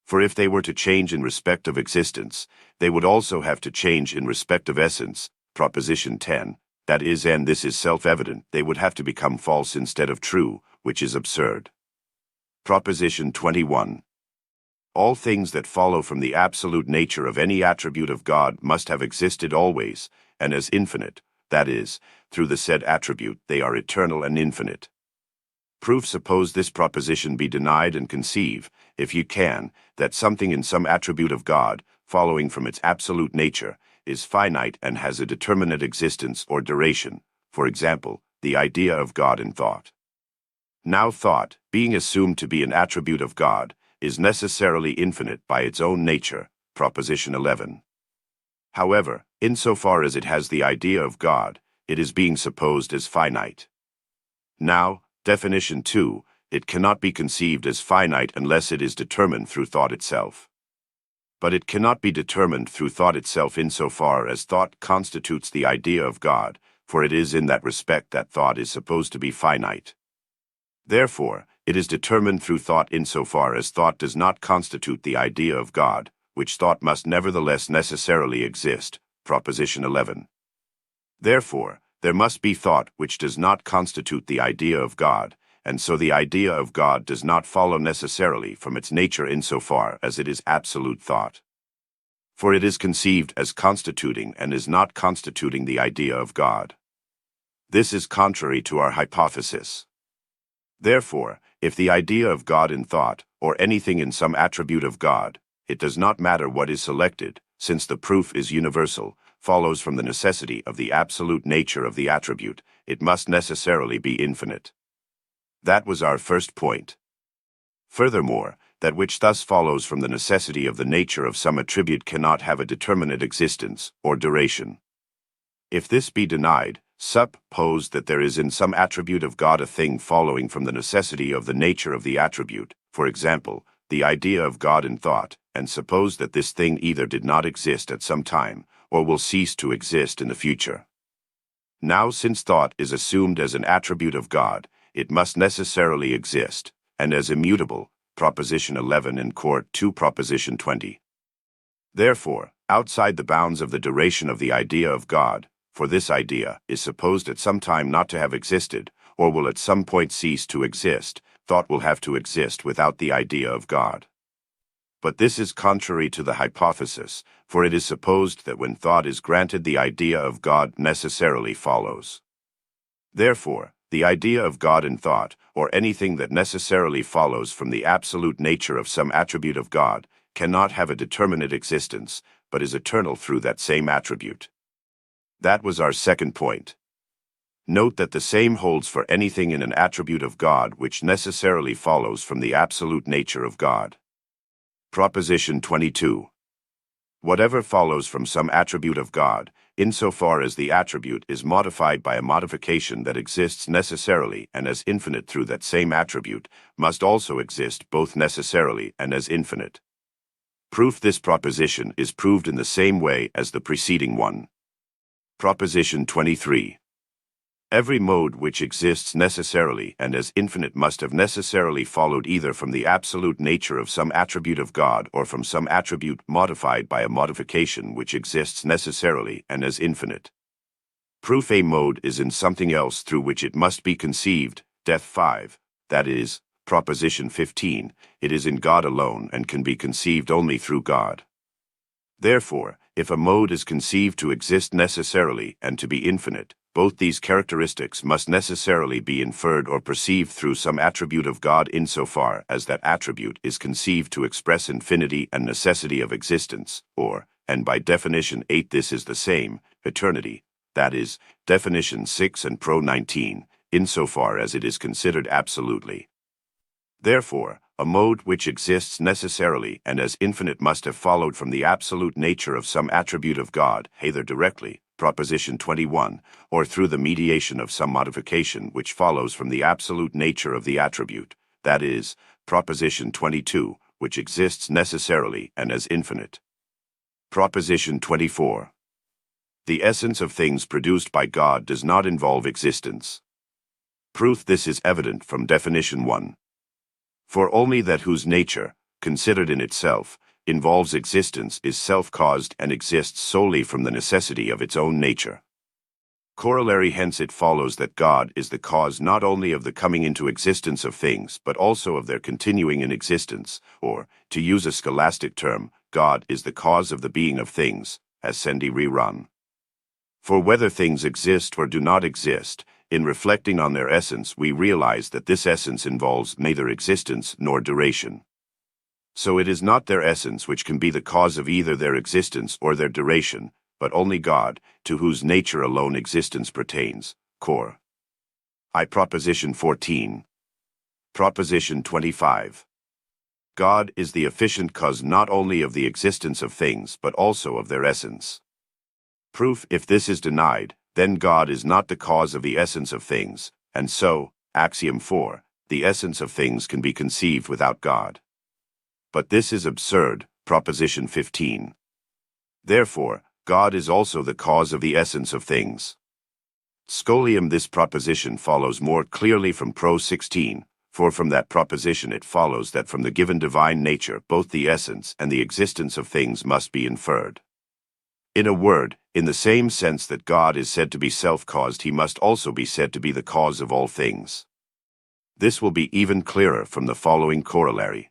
For if they were to change in respect of existence, they would also have to change in respect of essence. Proposition 10, that is, and this is self-evident, they would have to become false instead of true, which is absurd. Proposition 21. All things that follow from the absolute nature of any attribute of God must have existed always, and as infinite, that is, through the said attribute they are eternal and infinite. Proof: suppose this proposition be denied and conceive, if you can, that something in some attribute of God, following from its absolute nature, is finite and has a determinate existence or duration, for example, the idea of God in thought. Now thought, being assumed to be an attribute of God, is necessarily infinite by its own nature. Proposition 11. However, insofar as it has the idea of God, it is being supposed as finite. Now, definition 2, it cannot be conceived as finite unless it is determined through thought itself. But it cannot be determined through thought itself insofar as thought constitutes the idea of God, for it is in that respect that thought is supposed to be finite. Therefore, it is determined through thought insofar as thought does not constitute the idea of God, which thought must nevertheless necessarily exist. Proposition 11. Therefore, there must be thought which does not constitute the idea of God, and so the idea of God does not follow necessarily from its nature insofar as it is absolute thought. For it is conceived as constituting and is not constituting the idea of God. This is contrary to our hypothesis. Therefore, if the idea of God in thought, or anything in some attribute of God, it does not matter what is selected, since the proof is universal, follows from the necessity of the absolute nature of the attribute, it must necessarily be infinite. That was our first point. Furthermore, that which thus follows from the necessity of the nature of some attribute cannot have a determinate existence, or duration. If this be denied, suppose that there is in some attribute of God a thing following from the necessity of the nature of the attribute, for example, the idea of God in thought, and suppose that this thing either did not exist at some time, or will cease to exist in the future. Now, since thought is assumed as an attribute of God, it must necessarily exist, and as immutable, Proposition 11 in Court 2 Proposition 20. Therefore, outside the bounds of the duration of the idea of God, for this idea is supposed at some time not to have existed, or will at some point cease to exist, thought will have to exist without the idea of God. But this is contrary to the hypothesis, for it is supposed that when thought is granted the idea of God necessarily follows. Therefore, the idea of God in thought, or anything that necessarily follows from the absolute nature of some attribute of God, cannot have a determinate existence, but is eternal through that same attribute. That was our second point. Note that the same holds for anything in an attribute of God which necessarily follows from the absolute nature of God. Proposition 22. Whatever follows from some attribute of God, insofar as the attribute is modified by a modification that exists necessarily and as infinite through that same attribute, must also exist both necessarily and as infinite. Proof this proposition is proved in the same way as the preceding one. Proposition 23. Every mode which exists necessarily and as infinite must have necessarily followed either from the absolute nature of some attribute of God or from some attribute modified by a modification which exists necessarily and as infinite. Proof a mode is in something else through which it must be conceived, Def 5, that is, Proposition 15, it is in God alone and can be conceived only through God. Therefore, if a mode is conceived to exist necessarily and to be infinite, both these characteristics must necessarily be inferred or perceived through some attribute of God insofar as that attribute is conceived to express infinity and necessity of existence, or, and by definition 8 this is the same, eternity, that is, definition 6 and pro 19, insofar as it is considered absolutely. Therefore, a mode which exists necessarily and as infinite must have followed from the absolute nature of some attribute of God, either directly, Proposition 21, or through the mediation of some modification which follows from the absolute nature of the attribute, that is, Proposition 22, which exists necessarily and as infinite. Proposition 24. The essence of things produced by God does not involve existence. Proof this is evident from definition 1. For only that whose nature, considered in itself, involves existence is self-caused and exists solely from the necessity of its own nature. Corollary hence it follows that God is the cause not only of the coming into existence of things but also of their continuing in existence, or, to use a scholastic term, God is the cause of the being of things, as Sendi rerun. For whether things exist or do not exist, in reflecting on their essence we realize that this essence involves neither existence nor duration. So it is not their essence which can be the cause of either their existence or their duration, but only God, to whose nature alone existence pertains. Cor. I. Proposition 14. Proposition 25. God is the efficient cause not only of the existence of things but also of their essence. Proof if this is denied, then God is not the cause of the essence of things, and so, Axiom 4, the essence of things can be conceived without God. But this is absurd, Proposition 15. Therefore, God is also the cause of the essence of things. Scholium this proposition follows more clearly from Pro 16, for from that proposition it follows that from the given divine nature both the essence and the existence of things must be inferred. In a word, in the same sense that God is said to be self-caused, he must also be said to be the cause of all things. This will be even clearer from the following corollary.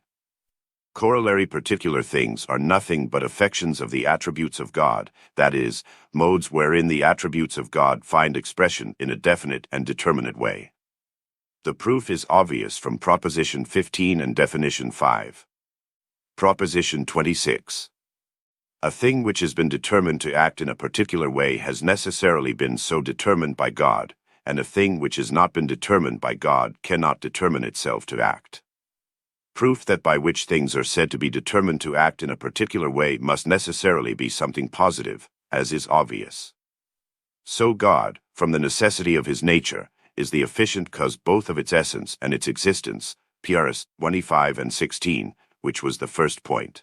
Corollary particular things are nothing but affections of the attributes of God, that is, modes wherein the attributes of God find expression in a definite and determinate way. The proof is obvious from Proposition 15 and Definition 5. Proposition 26. A thing which has been determined to act in a particular way has necessarily been so determined by God, and a thing which has not been determined by God cannot determine itself to act. Proof that by which things are said to be determined to act in a particular way must necessarily be something positive, as is obvious. So God, from the necessity of his nature, is the efficient cause both of its essence and its existence, Prs. 25 and 16, which was the first point.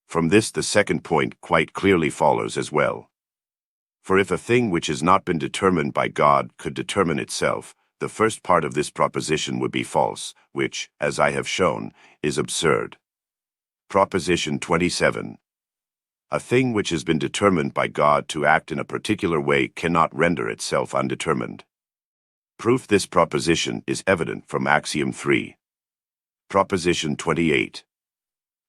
From this the second point quite clearly follows as well. For if a thing which has not been determined by God could determine itself, the first part of this proposition would be false, which, as I have shown, is absurd. Proposition 27. A thing which has been determined by God to act in a particular way cannot render itself undetermined. Proof this proposition is evident from Axiom 3. Proposition 28.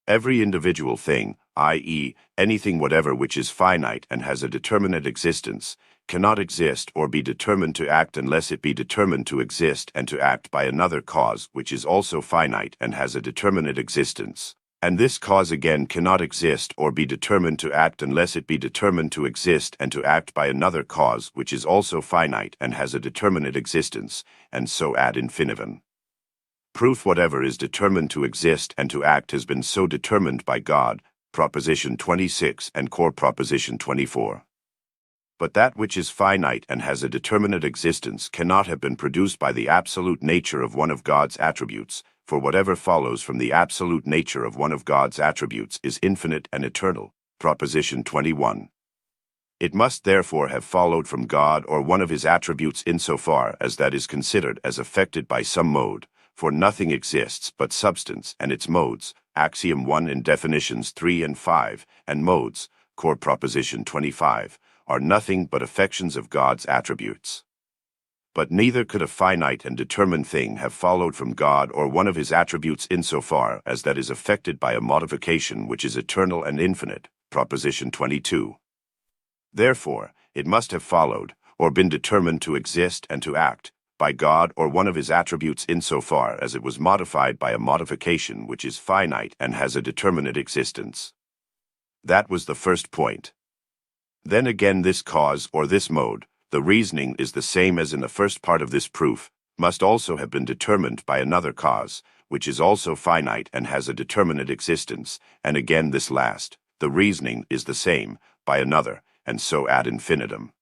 Every individual thing, i.e., anything whatever which is finite and has a determinate existence, cannot exist or be determined to act unless it be determined to exist and to act by another cause which is also finite and has a determinate existence. And this cause again cannot exist or be determined to act unless it be determined to exist and to act by another cause which is also finite and has a determinate existence, and so ad infinitum. Proof whatever is determined to exist and to act has been so determined by God, Proposition 26 and Core Proposition 24. But that which is finite and has a determinate existence cannot have been produced by the absolute nature of one of God's attributes, for whatever follows from the absolute nature of one of God's attributes is infinite and eternal, Proposition 21. It must therefore have followed from God or one of his attributes insofar as that is considered as affected by some mode, for nothing exists but substance and its modes, Axiom 1 in Definitions 3 and 5, and modes, Core Proposition 25, are nothing but affections of God's attributes. But neither could a finite and determined thing have followed from God or one of his attributes insofar as that is affected by a modification which is eternal and infinite, Proposition 22. Therefore, it must have followed, or been determined to exist and to act, by God or one of his attributes insofar as it was modified by a modification which is finite and has a determinate existence. That was the first point. Then again this cause or this mode, the reasoning is the same as in the first part of this proof, must also have been determined by another cause, which is also finite and has a determinate existence, and again this last, the reasoning is the same, by another, and so ad infinitum.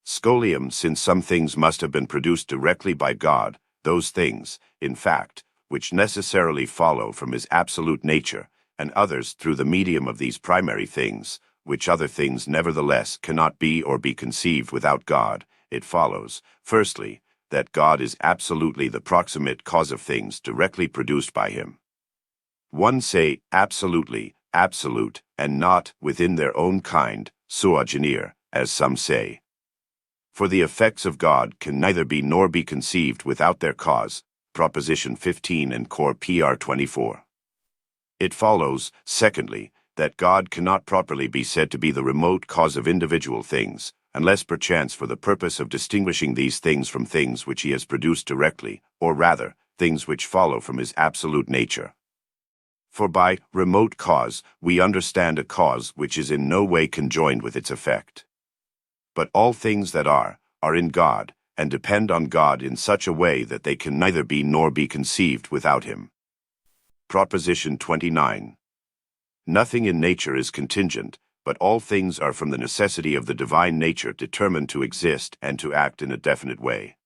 Scholium, since some things must have been produced directly by God, those things, in fact, which necessarily follow from his absolute nature, and others through the medium of these primary things, which other things nevertheless cannot be or be conceived without God, it follows, firstly, that God is absolutely the proximate cause of things directly produced by him. One say absolutely, absolute, and not within their own kind, sua genere, as some say. For the effects of God can neither be nor be conceived without their cause, Proposition 15 and Core PR 24. It follows, secondly, that God cannot properly be said to be the remote cause of individual things, unless perchance for the purpose of distinguishing these things from things which he has produced directly, or rather, things which follow from his absolute nature. For by remote cause we understand a cause which is in no way conjoined with its effect. But all things that are in God, and depend on God in such a way that they can neither be nor be conceived without him. Proposition 29. Nothing in nature is contingent, but all things are from the necessity of the divine nature determined to exist and to act in a definite way.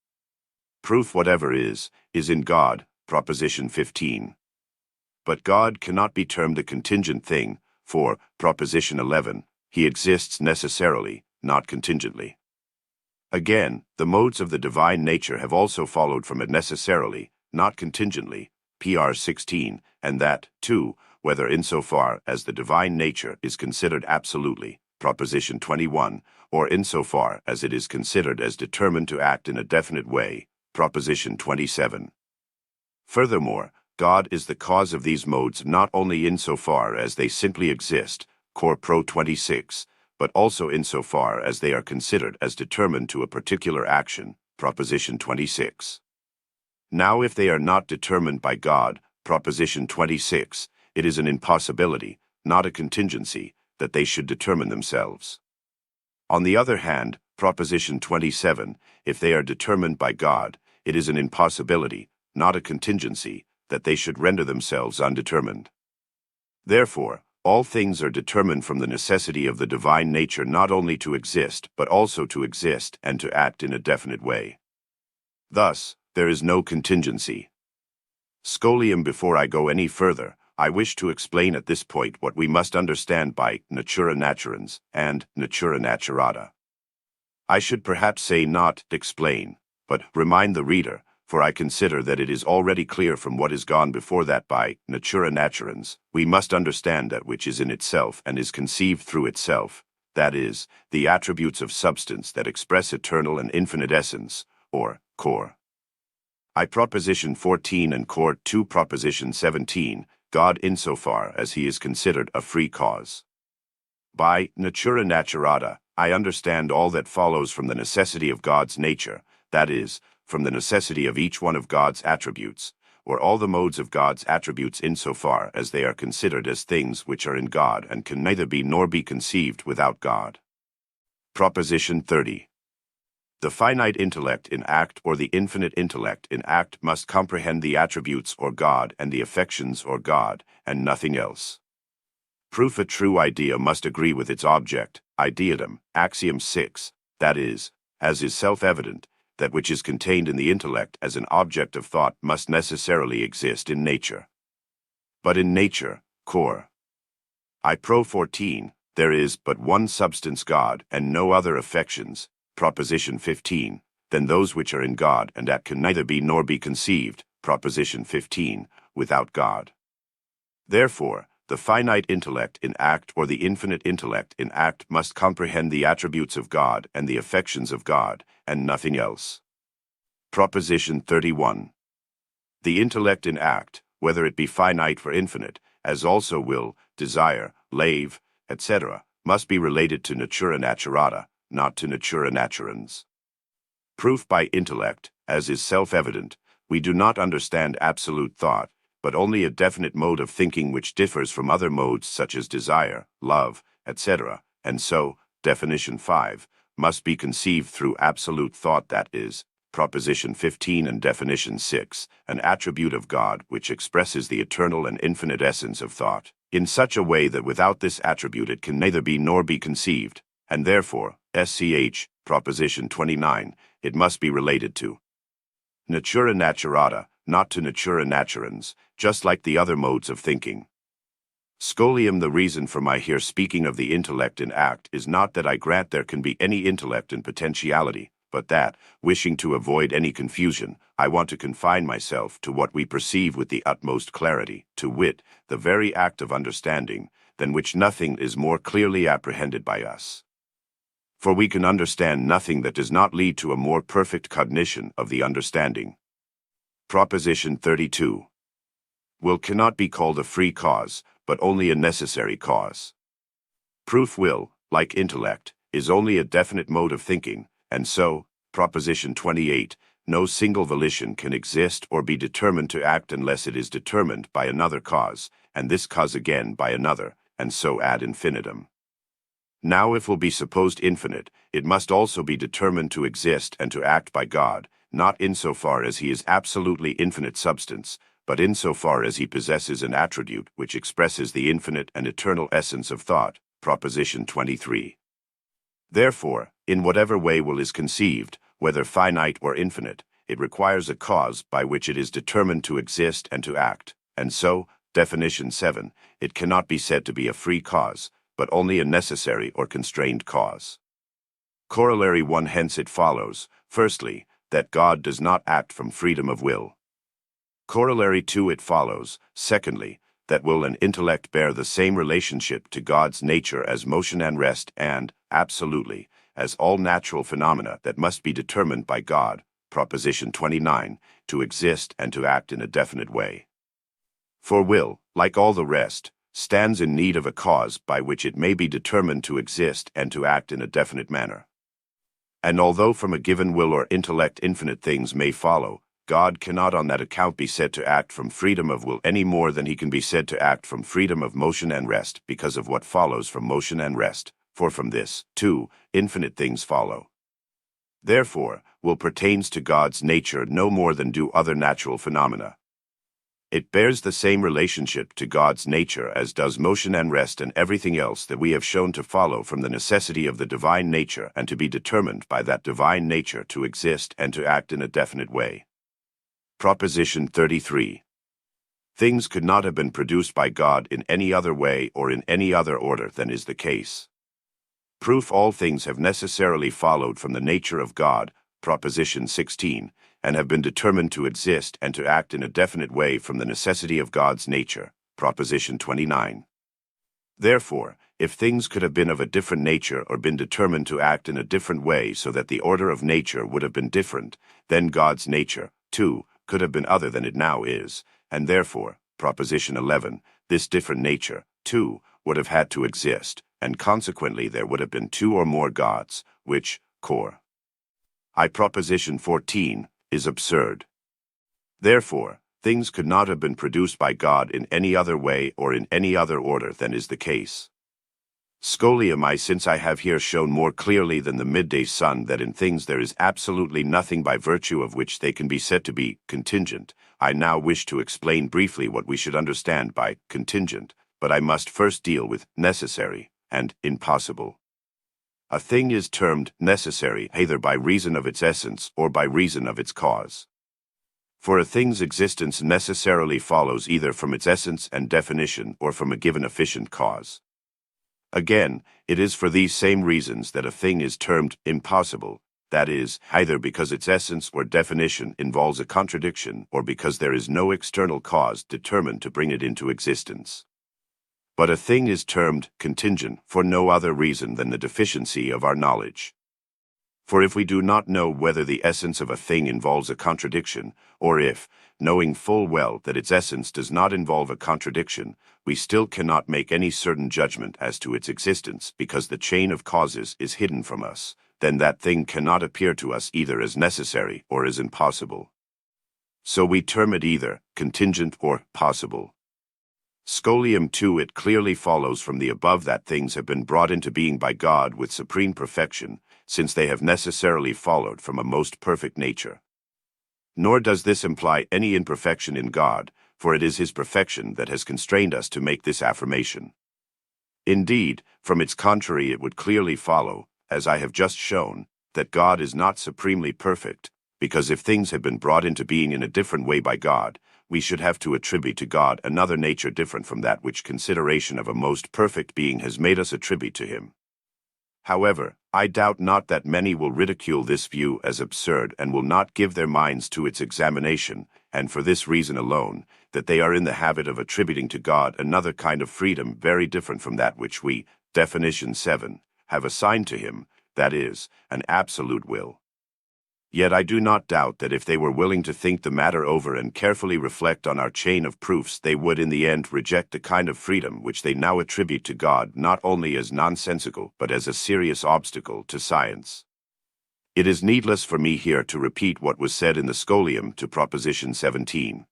Proof whatever is in God, Proposition 15. But God cannot be termed a contingent thing, for, Proposition 11, he exists necessarily, not contingently. Again, the modes of the divine nature have also followed from it necessarily, not contingently, PR 16, and that, too, whether insofar as the divine nature is considered absolutely, Proposition 21, or insofar as it is considered as determined to act in a definite way, Proposition 27. Furthermore, God is the cause of these modes not only insofar as they simply exist, Cor. Pro 26, but also insofar as they are considered as determined to a particular action, Proposition 26. Now if they are not determined by God, Proposition 26, it is an impossibility, not a contingency, that they should determine themselves. On the other hand, Proposition 27, if they are determined by God, it is an impossibility, not a contingency, that they should render themselves undetermined. Therefore, all things are determined from the necessity of the divine nature not only to exist but also to exist and to act in a definite way. Thus, there is no contingency. Scholium. Before I go any further, I wish to explain at this point what we must understand by natura naturans and natura naturata. I should perhaps say not explain, but remind the reader, for I consider that it is already clear from what is gone before that by natura naturans, we must understand that which is in itself and is conceived through itself, that is, the attributes of substance that express eternal and infinite essence, or Cor. I Proposition 14 and Cor. 2 Proposition 17, God insofar as he is considered a free cause. By natura naturata, I understand all that follows from the necessity of God's nature, that is, from the necessity of each one of God's attributes, or all the modes of God's attributes insofar as they are considered as things which are in God and can neither be nor be conceived without God. Proposition 30. The finite intellect in act or the infinite intellect in act must comprehend the attributes or God and the affections or God, and nothing else. Proof. A true idea must agree with its object, ideatum, axiom 6, that is, as is self-evident, that which is contained in the intellect as an object of thought must necessarily exist in nature. But in nature, Cor. I Pro 14, there is but one substance God and no other affections, Proposition 15, than those which are in God and that can neither be nor be conceived, Proposition 15, without God. Therefore, the finite intellect in act or the infinite intellect in act must comprehend the attributes of God and the affections of God, and nothing else. Proposition 31. The intellect in act, whether it be finite or infinite, as also will, desire, lave, etc., must be related to natura naturata, not to natura naturans. Proof. By intellect, as is self-evident, we do not understand absolute thought, but only a definite mode of thinking which differs from other modes such as desire, love, etc., and so, definition 5, must be conceived through absolute thought, that is, Proposition 15 and definition 6, an attribute of God which expresses the eternal and infinite essence of thought, in such a way that without this attribute it can neither be nor be conceived, and therefore, SCH, Proposition 29, it must be related to natura naturata, not to natura naturans, just like the other modes of thinking. Scholium. The reason for my here speaking of the intellect in act is not that I grant there can be any intellect in potentiality, but that, wishing to avoid any confusion, I want to confine myself to what we perceive with the utmost clarity, to wit, the very act of understanding, than which nothing is more clearly apprehended by us. For we can understand nothing that does not lead to a more perfect cognition of the understanding. Proposition 32. Will cannot be called a free cause, but only a necessary cause. Proof. Will, like intellect, is only a definite mode of thinking, and so, Proposition 28, no single volition can exist or be determined to act unless it is determined by another cause, and this cause again by another, and so ad infinitum. Now if will be supposed infinite, it must also be determined to exist and to act by God, not insofar as he is absolutely infinite substance, but insofar as he possesses an attribute which expresses the infinite and eternal essence of thought, Proposition 23. Therefore, in whatever way will is conceived, whether finite or infinite, it requires a cause by which it is determined to exist and to act, and so, definition 7, it cannot be said to be a free cause, but only a necessary or constrained cause. Corollary 1. Hence it follows, firstly, that God does not act from freedom of will. Corollary 2. It follows, secondly, that will and intellect bear the same relationship to God's nature as motion and rest and, absolutely, as all natural phenomena that must be determined by God, Proposition 29, to exist and to act in a definite way. For will, like all the rest, stands in need of a cause by which it may be determined to exist and to act in a definite manner. And although from a given will or intellect infinite things may follow, God cannot on that account be said to act from freedom of will any more than he can be said to act from freedom of motion and rest, because of what follows from motion and rest, for from this, too, infinite things follow. Therefore, will pertains to God's nature no more than do other natural phenomena. It bears the same relationship to God's nature as does motion and rest and everything else that we have shown to follow from the necessity of the divine nature and to be determined by that divine nature to exist and to act in a definite way. Proposition 33. Things could not have been produced by God in any other way or in any other order than is the case. Proof: all things have necessarily followed from the nature of God, Proposition 16, and have been determined to exist and to act in a definite way from the necessity of God's nature, Proposition 29. Therefore, if things could have been of a different nature or been determined to act in a different way so that the order of nature would have been different, then God's nature, too, could have been other than it now is, and therefore, Proposition 11, this different nature, too, would have had to exist, and consequently there would have been two or more gods, which, cor. I Proposition 14, is absurd. Therefore, things could not have been produced by God in any other way or in any other order than is the case. Scholium I Since I have here shown more clearly than the midday sun that in things there is absolutely nothing by virtue of which they can be said to be contingent, I now wish to explain briefly what we should understand by contingent, but I must first deal with necessary and impossible. A thing is termed necessary either by reason of its essence or by reason of its cause. For a thing's existence necessarily follows either from its essence and definition or from a given efficient cause. Again, it is for these same reasons that a thing is termed impossible, that is, either because its essence or definition involves a contradiction or because there is no external cause determined to bring it into existence. But a thing is termed contingent for no other reason than the deficiency of our knowledge. For if we do not know whether the essence of a thing involves a contradiction, or if, knowing full well that its essence does not involve a contradiction, we still cannot make any certain judgment as to its existence because the chain of causes is hidden from us, then that thing cannot appear to us either as necessary or as impossible. So we term it either contingent or possible. Scholium 2 It clearly follows from the above that things have been brought into being by God with supreme perfection, since they have necessarily followed from a most perfect nature. Nor does this imply any imperfection in God, for it is his perfection that has constrained us to make this affirmation. Indeed, from its contrary it would clearly follow, as I have just shown, that God is not supremely perfect, because if things had been brought into being in a different way by God, we should have to attribute to God another nature different from that which consideration of a most perfect being has made us attribute to him. However, I doubt not that many will ridicule this view as absurd and will not give their minds to its examination, and for this reason alone, that they are in the habit of attributing to God another kind of freedom very different from that which we, definition 7, have assigned to him, that is, an absolute will. Yet I do not doubt that if they were willing to think the matter over and carefully reflect on our chain of proofs, they would in the end reject the kind of freedom which they now attribute to God not only as nonsensical but as a serious obstacle to science. It is needless for me here to repeat what was said in the Scholium to Proposition 17.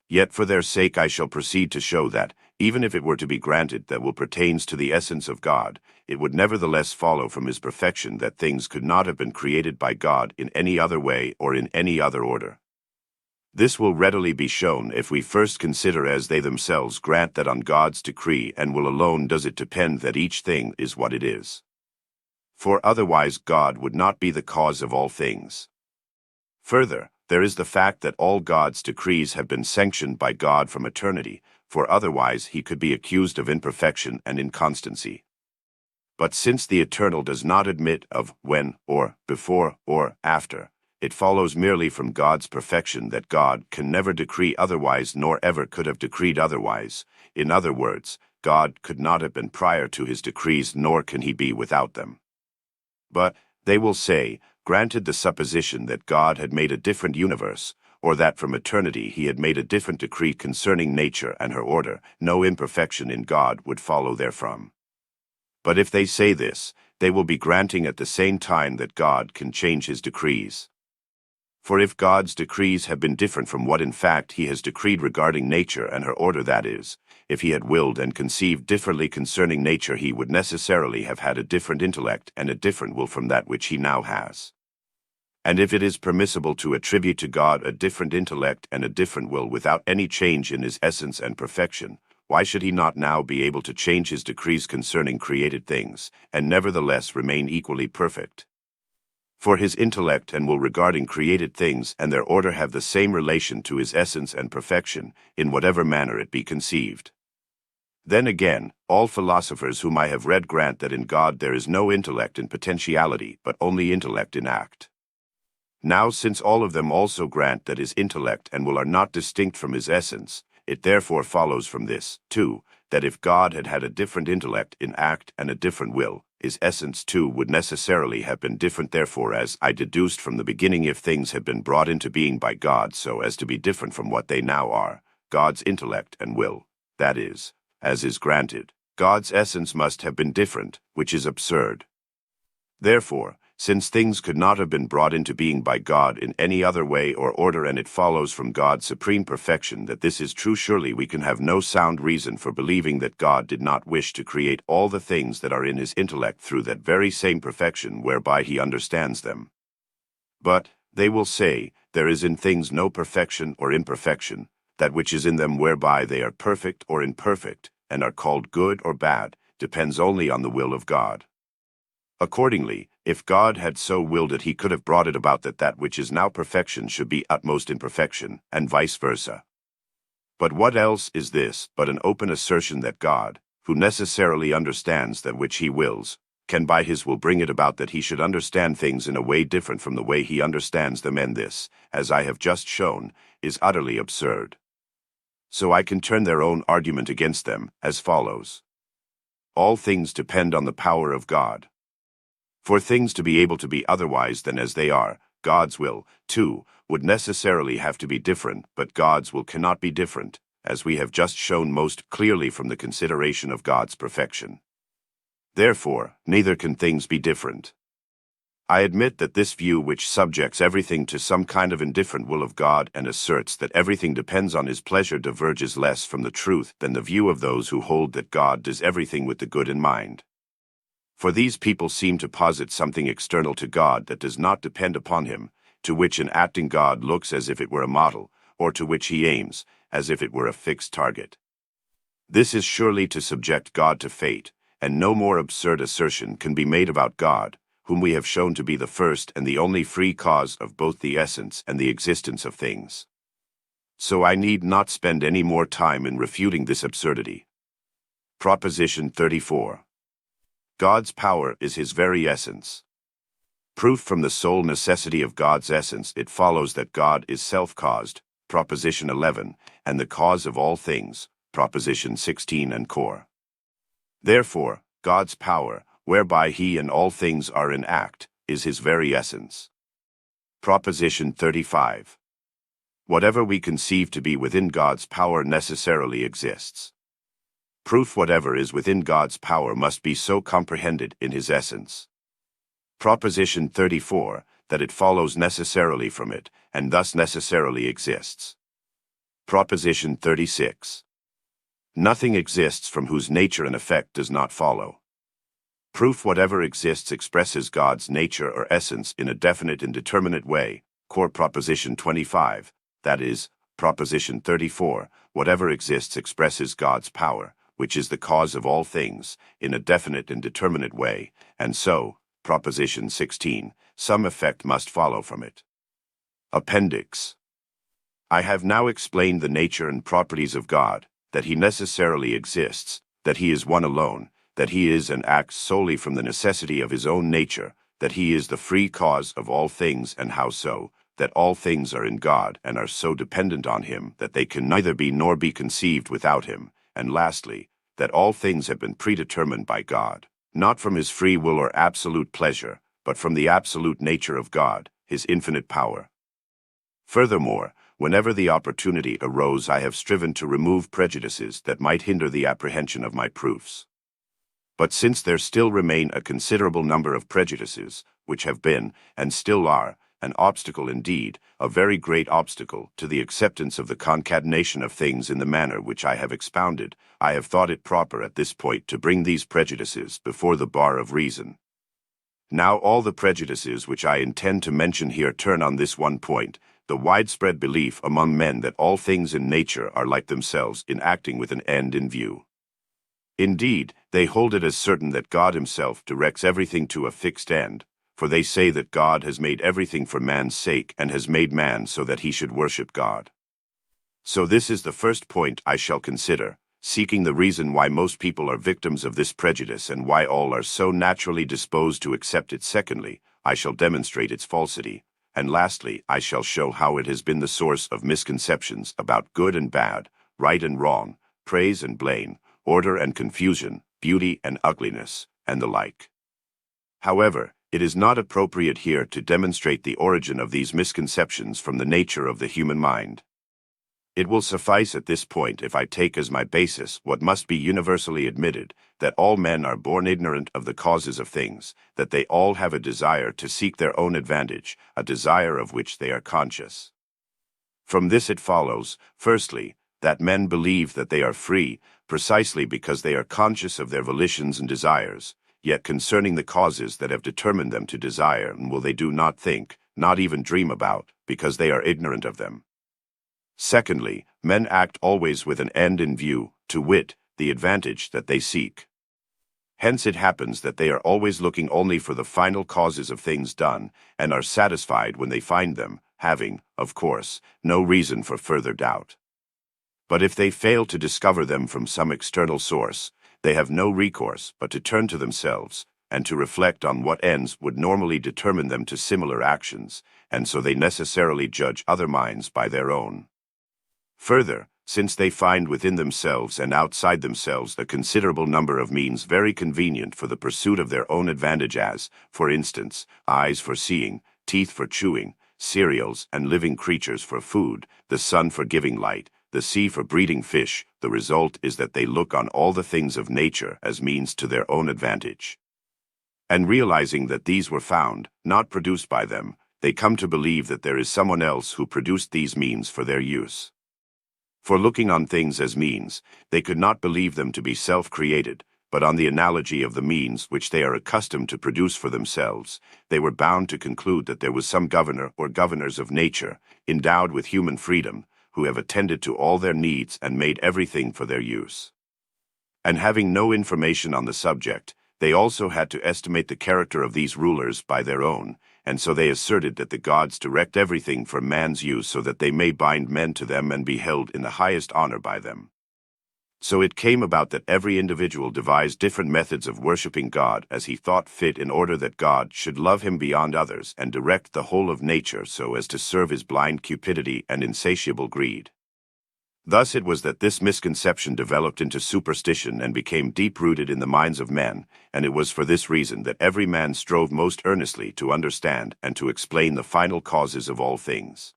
Yet for their sake I shall proceed to show that, even if it were to be granted that will pertains to the essence of God, it would nevertheless follow from his perfection that things could not have been created by God in any other way or in any other order. This will readily be shown if we first consider as they themselves grant that on God's decree and will alone does it depend that each thing is what it is. For otherwise God would not be the cause of all things. Further, there is the fact that all God's decrees have been sanctioned by God from eternity, for otherwise he could be accused of imperfection and inconstancy. But since the eternal does not admit of when, or before, or after, it follows merely from God's perfection that God can never decree otherwise nor ever could have decreed otherwise. In other words, God could not have been prior to his decrees nor can he be without them. But, they will say, granted the supposition that God had made a different universe, or that from eternity he had made a different decree concerning nature and her order, no imperfection in God would follow therefrom. But if they say this, they will be granting at the same time that God can change his decrees. For if God's decrees have been different from what in fact he has decreed regarding nature and her order, that is, if he had willed and conceived differently concerning nature, he would necessarily have had a different intellect and a different will from that which he now has. And if it is permissible to attribute to God a different intellect and a different will without any change in his essence and perfection, why should he not now be able to change his decrees concerning created things, and nevertheless remain equally perfect? For his intellect and will regarding created things and their order have the same relation to his essence and perfection, in whatever manner it be conceived. Then again, all philosophers whom I have read grant that in God there is no intellect in potentiality, but only intellect in act. Now, since all of them also grant that his intellect and will are not distinct from his essence, it therefore follows from this, too, that if God had had a different intellect in act and a different will, his essence too would necessarily have been different. Therefore, as I deduced from the beginning, if things had been brought into being by God so as to be different from what they now are, God's intellect and will, that is, as is granted, God's essence must have been different, which is absurd. Therefore, since things could not have been brought into being by God in any other way or order, and it follows from God's supreme perfection that this is true, surely we can have no sound reason for believing that God did not wish to create all the things that are in his intellect through that very same perfection whereby he understands them. But, they will say, there is in things no perfection or imperfection, that which is in them whereby they are perfect or imperfect, and are called good or bad, depends only on the will of God. Accordingly, if God had so willed it, he could have brought it about that that which is now perfection should be utmost imperfection, and vice versa. But what else is this but an open assertion that God, who necessarily understands that which he wills, can by his will bring it about that he should understand things in a way different from the way he understands them, and this, as I have just shown, is utterly absurd. So I can turn their own argument against them as follows. All things depend on the power of God. For things to be able to be otherwise than as they are, God's will, too, would necessarily have to be different, but God's will cannot be different, as we have just shown most clearly from the consideration of God's perfection. Therefore, neither can things be different. I admit that this view, which subjects everything to some kind of indifferent will of God and asserts that everything depends on his pleasure, diverges less from the truth than the view of those who hold that God does everything with the good in mind. For these people seem to posit something external to God that does not depend upon him, to which an acting God looks as if it were a model, or to which he aims, as if it were a fixed target. This is surely to subject God to fate, and no more absurd assertion can be made about God, whom we have shown to be the first and the only free cause of both the essence and the existence of things. So I need not spend any more time in refuting this absurdity. Proposition 34. God's power is his very essence. Proof from the sole necessity of God's essence, it follows that God is self-caused, Proposition 11, and the cause of all things, Proposition 16 and core. Therefore, God's power, whereby he and all things are in act, is his very essence. Proposition 35. Whatever we conceive to be within God's power necessarily exists. Proof: whatever is within God's power must be so comprehended in his essence. Proposition 34, that it follows necessarily from it, and thus necessarily exists. Proposition 36. Nothing exists from whose nature and effect does not follow. Proof: whatever exists expresses God's nature or essence in a definite and determinate way, core Proposition 25, that is, Proposition 34, whatever exists expresses God's power, which is the cause of all things, in a definite and determinate way, and so, Proposition 16, some effect must follow from it. Appendix. I have now explained the nature and properties of God, that he necessarily exists, that he is one alone, that he is and acts solely from the necessity of his own nature, that he is the free cause of all things, and how so, that all things are in God and are so dependent on him that they can neither be nor be conceived without him, and lastly, that all things have been predetermined by God, not from his free will or absolute pleasure, but from the absolute nature of God, his infinite power. Furthermore, Whenever the opportunity arose, I have striven to remove prejudices that might hinder the apprehension of my proofs. But since there still remain a considerable number of prejudices, which have been, and still are, an obstacle indeed, a very great obstacle, to the acceptance of the concatenation of things in the manner which I have expounded, I have thought it proper at this point to bring these prejudices before the bar of reason. Now all the prejudices which I intend to mention here turn on this one point, the widespread belief among men that all things in nature are like themselves in acting with an end in view. Indeed, they hold it as certain that God himself directs everything to a fixed end, for they say that God has made everything for man's sake and has made man so that he should worship God. So this is the first point I shall consider, seeking the reason why most people are victims of this prejudice and why all are so naturally disposed to accept it. Secondly, I shall demonstrate its falsity, and lastly, I shall show how it has been the source of misconceptions about good and bad, right and wrong, praise and blame, order and confusion, beauty and ugliness, and the like. However, it is not appropriate here to demonstrate the origin of these misconceptions from the nature of the human mind. It will suffice at this point if I take as my basis what must be universally admitted, that all men are born ignorant of the causes of things, that they all have a desire to seek their own advantage, a desire of which they are conscious. From this it follows, firstly, that men believe that they are free, precisely because they are conscious of their volitions and desires, yet concerning the causes that have determined them to desire and will they do not think, not even dream about, because they are ignorant of them. Secondly, men act always with an end in view, to wit, the advantage that they seek. Hence it happens that they are always looking only for the final causes of things done, and are satisfied when they find them, having, of course, no reason for further doubt. But if they fail to discover them from some external source, they have no recourse but to turn to themselves, and to reflect on what ends would normally determine them to similar actions, and so they necessarily judge other minds by their own. Further, since they find within themselves and outside themselves a considerable number of means very convenient for the pursuit of their own advantage, as, for instance, eyes for seeing, teeth for chewing, cereals and living creatures for food, the sun for giving light, the sea for breeding fish, the result is that they look on all the things of nature as means to their own advantage. And realizing that these were found, not produced by them, they come to believe that there is someone else who produced these means for their use. For looking on things as means, they could not believe them to be self-created, but on the analogy of the means which they are accustomed to produce for themselves, they were bound to conclude that there was some governor or governors of nature, endowed with human freedom, who have attended to all their needs and made everything for their use. And having no information on the subject, they also had to estimate the character of these rulers by their own, and so they asserted that the gods direct everything for man's use so that they may bind men to them and be held in the highest honor by them. So it came about that every individual devised different methods of worshipping God as he thought fit in order that God should love him beyond others and direct the whole of nature so as to serve his blind cupidity and insatiable greed. Thus it was that this misconception developed into superstition and became deep-rooted in the minds of men, and it was for this reason that every man strove most earnestly to understand and to explain the final causes of all things.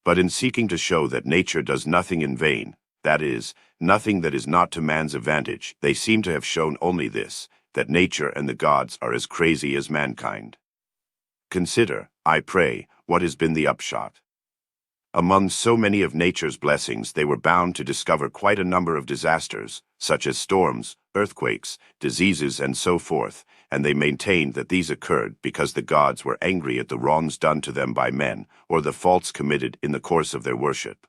But in seeking to show that nature does nothing in vain, that is, nothing that is not to man's advantage, they seem to have shown only this, that nature and the gods are as crazy as mankind. Consider, I pray, what has been the upshot. Among so many of nature's blessings, they were bound to discover quite a number of disasters, such as storms, earthquakes, diseases, and so forth, and they maintained that these occurred because the gods were angry at the wrongs done to them by men, or the faults committed in the course of their worship.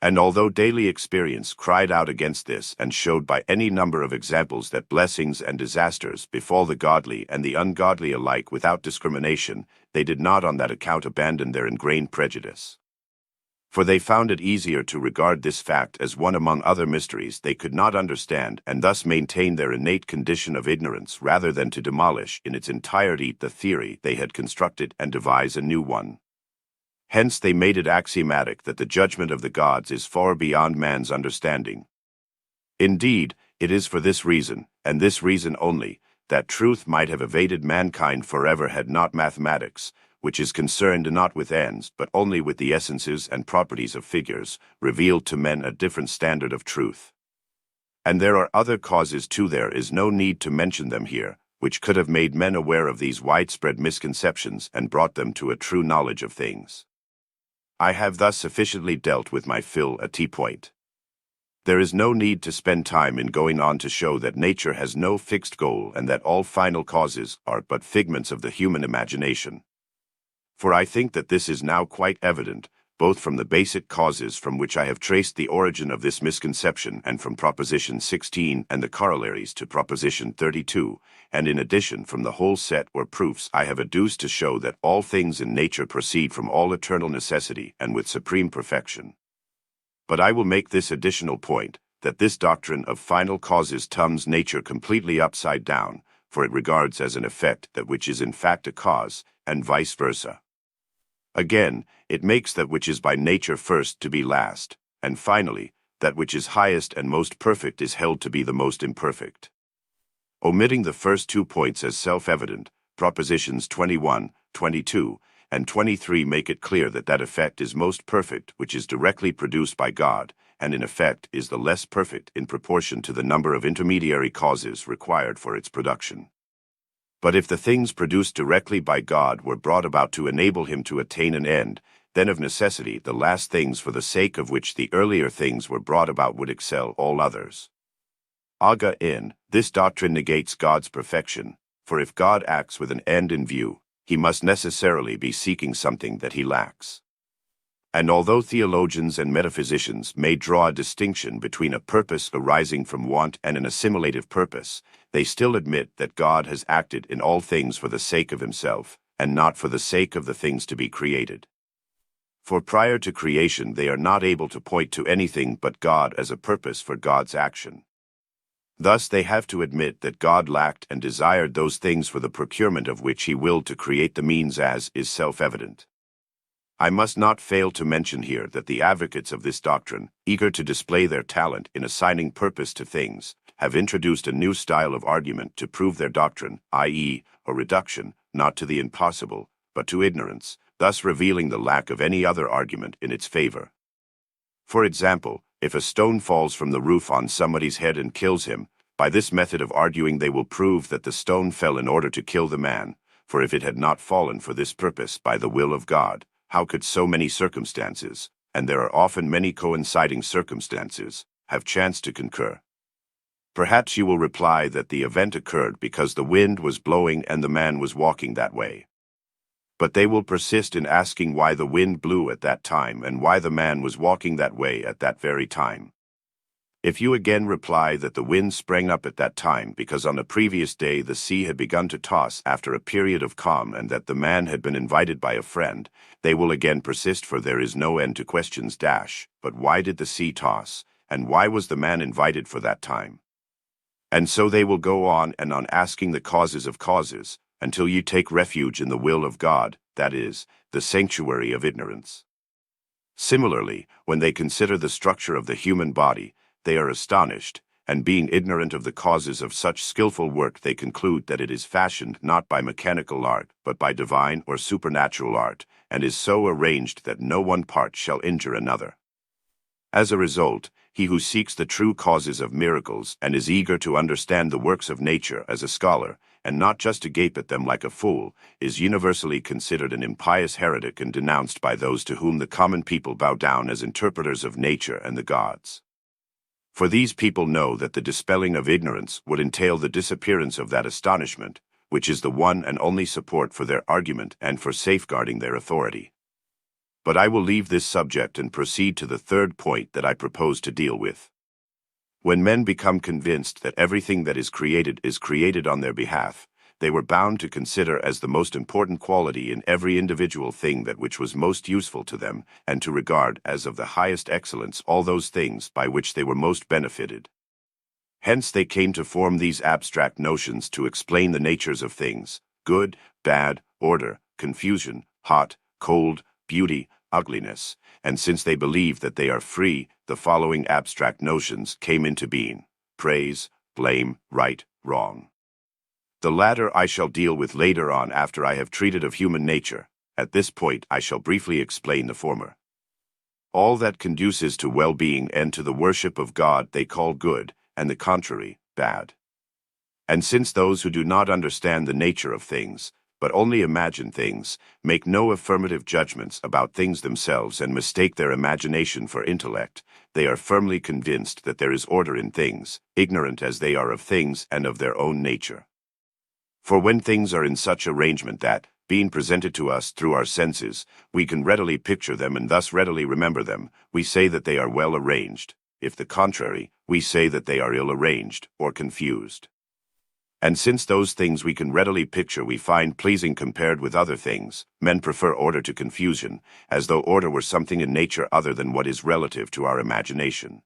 And although daily experience cried out against this and showed by any number of examples that blessings and disasters befall the godly and the ungodly alike without discrimination, they did not on that account abandon their ingrained prejudice. For they found it easier to regard this fact as one among other mysteries they could not understand and thus maintain their innate condition of ignorance rather than to demolish in its entirety the theory they had constructed and devise a new one. Hence they made it axiomatic that the judgment of the gods is far beyond man's understanding. Indeed, it is for this reason, and this reason only, that truth might have evaded mankind forever had not mathematics, which is concerned not with ends, but only with the essences and properties of figures, revealed to men a different standard of truth. And there are other causes too. There is no need to mention them here, which could have made men aware of these widespread misconceptions and brought them to a true knowledge of things. I have thus sufficiently dealt with my fill at point. There is no need to spend time in going on to show that nature has no fixed goal and that all final causes are but figments of the human imagination. For I think that this is now quite evident, both from the basic causes from which I have traced the origin of this misconception and from Proposition 16 and the corollaries to Proposition 32, and in addition from the whole set or proofs I have adduced to show that all things in nature proceed from all eternal necessity and with supreme perfection. But I will make this additional point, that this doctrine of final causes turns nature completely upside down, for it regards as an effect that which is in fact a cause, and vice versa. Again, it makes that which is by nature first to be last, and finally, that which is highest and most perfect is held to be the most imperfect. Omitting the first 2 points as self-evident, Propositions 21, 22, and 23 make it clear that that effect is most perfect which is directly produced by God, and in effect is the less perfect in proportion to the number of intermediary causes required for its production. But if the things produced directly by God were brought about to enable him to attain an end, then of necessity the last things for the sake of which the earlier things were brought about would excel all others. In this doctrine negates God's perfection, for if God acts with an end in view, he must necessarily be seeking something that he lacks. And although theologians and metaphysicians may draw a distinction between a purpose arising from want and an assimilative purpose, they still admit that God has acted in all things for the sake of himself, and not for the sake of the things to be created. For prior to creation they are not able to point to anything but God as a purpose for God's action. Thus they have to admit that God lacked and desired those things for the procurement of which he willed to create the means, as is self-evident. I must not fail to mention here that the advocates of this doctrine, eager to display their talent in assigning purpose to things, have introduced a new style of argument to prove their doctrine, i.e., a reduction, not to the impossible, but to ignorance, thus revealing the lack of any other argument in its favor. For example, if a stone falls from the roof on somebody's head and kills him, by this method of arguing they will prove that the stone fell in order to kill the man, for if it had not fallen for this purpose by the will of God, how could so many circumstances, and there are often many coinciding circumstances, have chanced to concur? Perhaps you will reply that the event occurred because the wind was blowing and the man was walking that way. But they will persist in asking why the wind blew at that time and why the man was walking that way at that very time. If you again reply that the wind sprang up at that time because on the previous day the sea had begun to toss after a period of calm and that the man had been invited by a friend, they will again persist, for there is no end to questions. But why did the sea toss, and why was the man invited for that time? And so they will go on and on asking the causes of causes, until you take refuge in the will of God, that is, the sanctuary of ignorance. Similarly, when they consider the structure of the human body, they are astonished, and being ignorant of the causes of such skillful work they conclude that it is fashioned not by mechanical art, but by divine or supernatural art, and is so arranged that no one part shall injure another. As a result, he who seeks the true causes of miracles and is eager to understand the works of nature as a scholar, and not just to gape at them like a fool, is universally considered an impious heretic and denounced by those to whom the common people bow down as interpreters of nature and the gods. For these people know that the dispelling of ignorance would entail the disappearance of that astonishment, which is the one and only support for their argument and for safeguarding their authority. But I will leave this subject and proceed to the third point that I propose to deal with. When men become convinced that everything that is created on their behalf, they were bound to consider as the most important quality in every individual thing that which was most useful to them, and to regard as of the highest excellence all those things by which they were most benefited. Hence they came to form these abstract notions to explain the natures of things: good, bad, order, confusion, hot, cold, beauty, ugliness, and since they believe that they are free, the following abstract notions came into being: praise, blame, right, wrong. The latter I shall deal with later on after I have treated of human nature, At this point I shall briefly explain the former. All that conduces to well-being and to the worship of God they call good, and the contrary, bad. And since those who do not understand the nature of things, but only imagine things, make no affirmative judgments about things themselves and mistake their imagination for intellect, they are firmly convinced that there is order in things, ignorant as they are of things and of their own nature. For when things are in such arrangement that, being presented to us through our senses, we can readily picture them and thus readily remember them, we say that they are well arranged. If the contrary, we say that they are ill arranged or confused. And since those things we can readily picture we find pleasing compared with other things, men prefer order to confusion, as though order were something in nature other than what is relative to our imagination.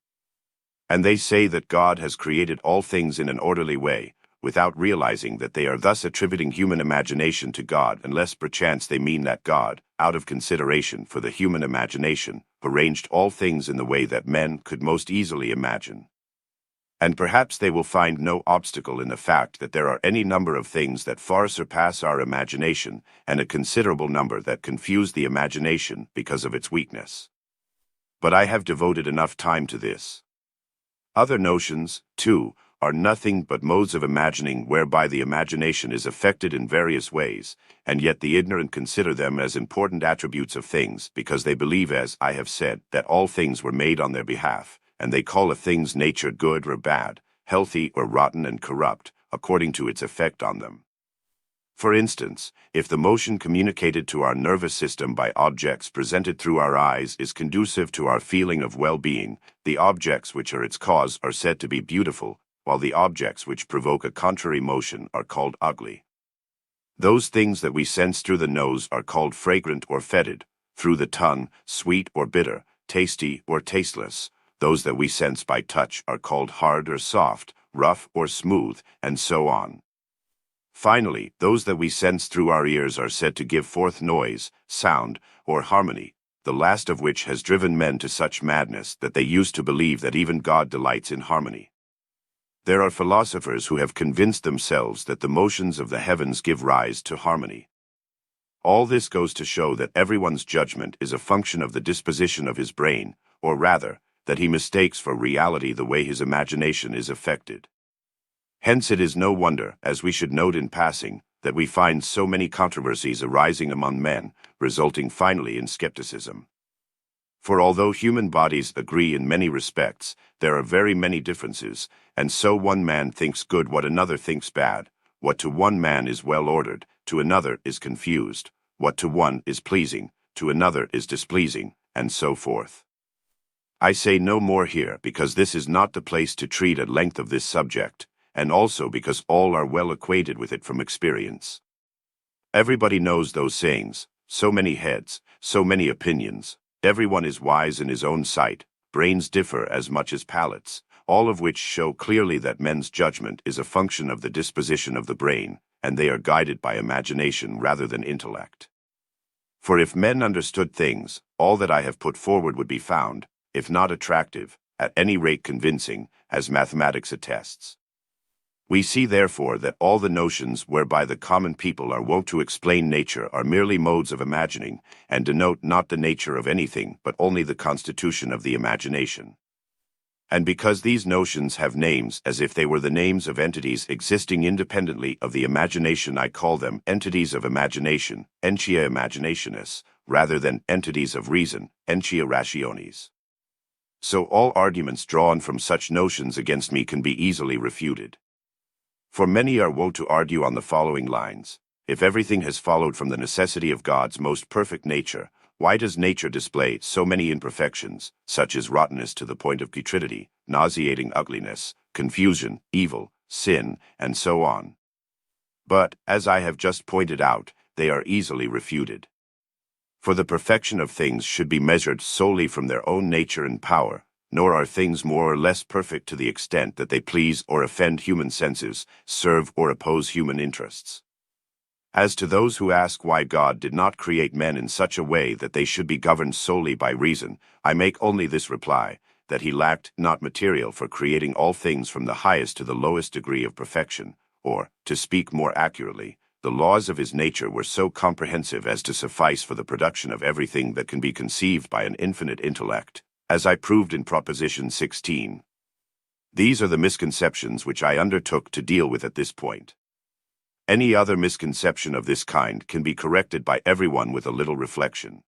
And they say that God has created all things in an orderly way, without realizing that they are thus attributing human imagination to God, unless perchance they mean that God, out of consideration for the human imagination, arranged all things in the way that men could most easily imagine. And perhaps they will find no obstacle in the fact that there are any number of things that far surpass our imagination, and a considerable number that confuse the imagination because of its weakness. But I have devoted enough time to this. Other notions, too, are nothing but modes of imagining whereby the imagination is affected in various ways, and yet the ignorant consider them as important attributes of things, because they believe, as I have said, that all things were made on their behalf, and they call a thing's nature good or bad, healthy or rotten and corrupt, according to its effect on them. For instance, if the motion communicated to our nervous system by objects presented through our eyes is conducive to our feeling of well-being, the objects which are its cause are said to be beautiful, while the objects which provoke a contrary motion are called ugly. Those things that we sense through the nose are called fragrant or fetid, through the tongue, sweet or bitter, tasty or tasteless. Those that we sense by touch are called hard or soft, rough or smooth, and so on. Finally, those that we sense through our ears are said to give forth noise, sound, or harmony, the last of which has driven men to such madness that they used to believe that even God delights in harmony. There are philosophers who have convinced themselves that the motions of the heavens give rise to harmony. All this goes to show that everyone's judgment is a function of the disposition of his brain, or rather, that he mistakes for reality the way his imagination is affected. Hence it is no wonder, as we should note in passing, that we find so many controversies arising among men, resulting finally in skepticism. For although human bodies agree in many respects, there are very many differences, and so one man thinks good what another thinks bad. What to one man is well ordered, to another is confused. What to one is pleasing, to another is displeasing, and so forth. I say no more here because this is not the place to treat at length of this subject, and also because all are well acquainted with it from experience. Everybody knows those sayings, so many heads, so many opinions, everyone is wise in his own sight, brains differ as much as palates, all of which show clearly that men's judgment is a function of the disposition of the brain, and they are guided by imagination rather than intellect. For if men understood things, all that I have put forward would be found, if not attractive, at any rate convincing, as mathematics attests. We see therefore that all the notions whereby the common people are wont to explain nature are merely modes of imagining, and denote not the nature of anything but only the constitution of the imagination. And because these notions have names as if they were the names of entities existing independently of the imagination, I call them entities of imagination, entia imaginationis, rather than entities of reason, entia rationis. So all arguments drawn from such notions against me can be easily refuted. For many are wont to argue on the following lines: if everything has followed from the necessity of God's most perfect nature, why does nature display so many imperfections, such as rottenness to the point of putridity, nauseating ugliness, confusion, evil, sin, and so on? But, as I have just pointed out, they are easily refuted. For the perfection of things should be measured solely from their own nature and power, nor are things more or less perfect to the extent that they please or offend human senses, serve or oppose human interests. As to those who ask why God did not create men in such a way that they should be governed solely by reason, I make only this reply, that he lacked not material for creating all things from the highest to the lowest degree of perfection, or, to speak more accurately, the laws of his nature were so comprehensive as to suffice for the production of everything that can be conceived by an infinite intellect, as I proved in Proposition 16. These are the misconceptions which I undertook to deal with at this point. Any other misconception of this kind can be corrected by everyone with a little reflection.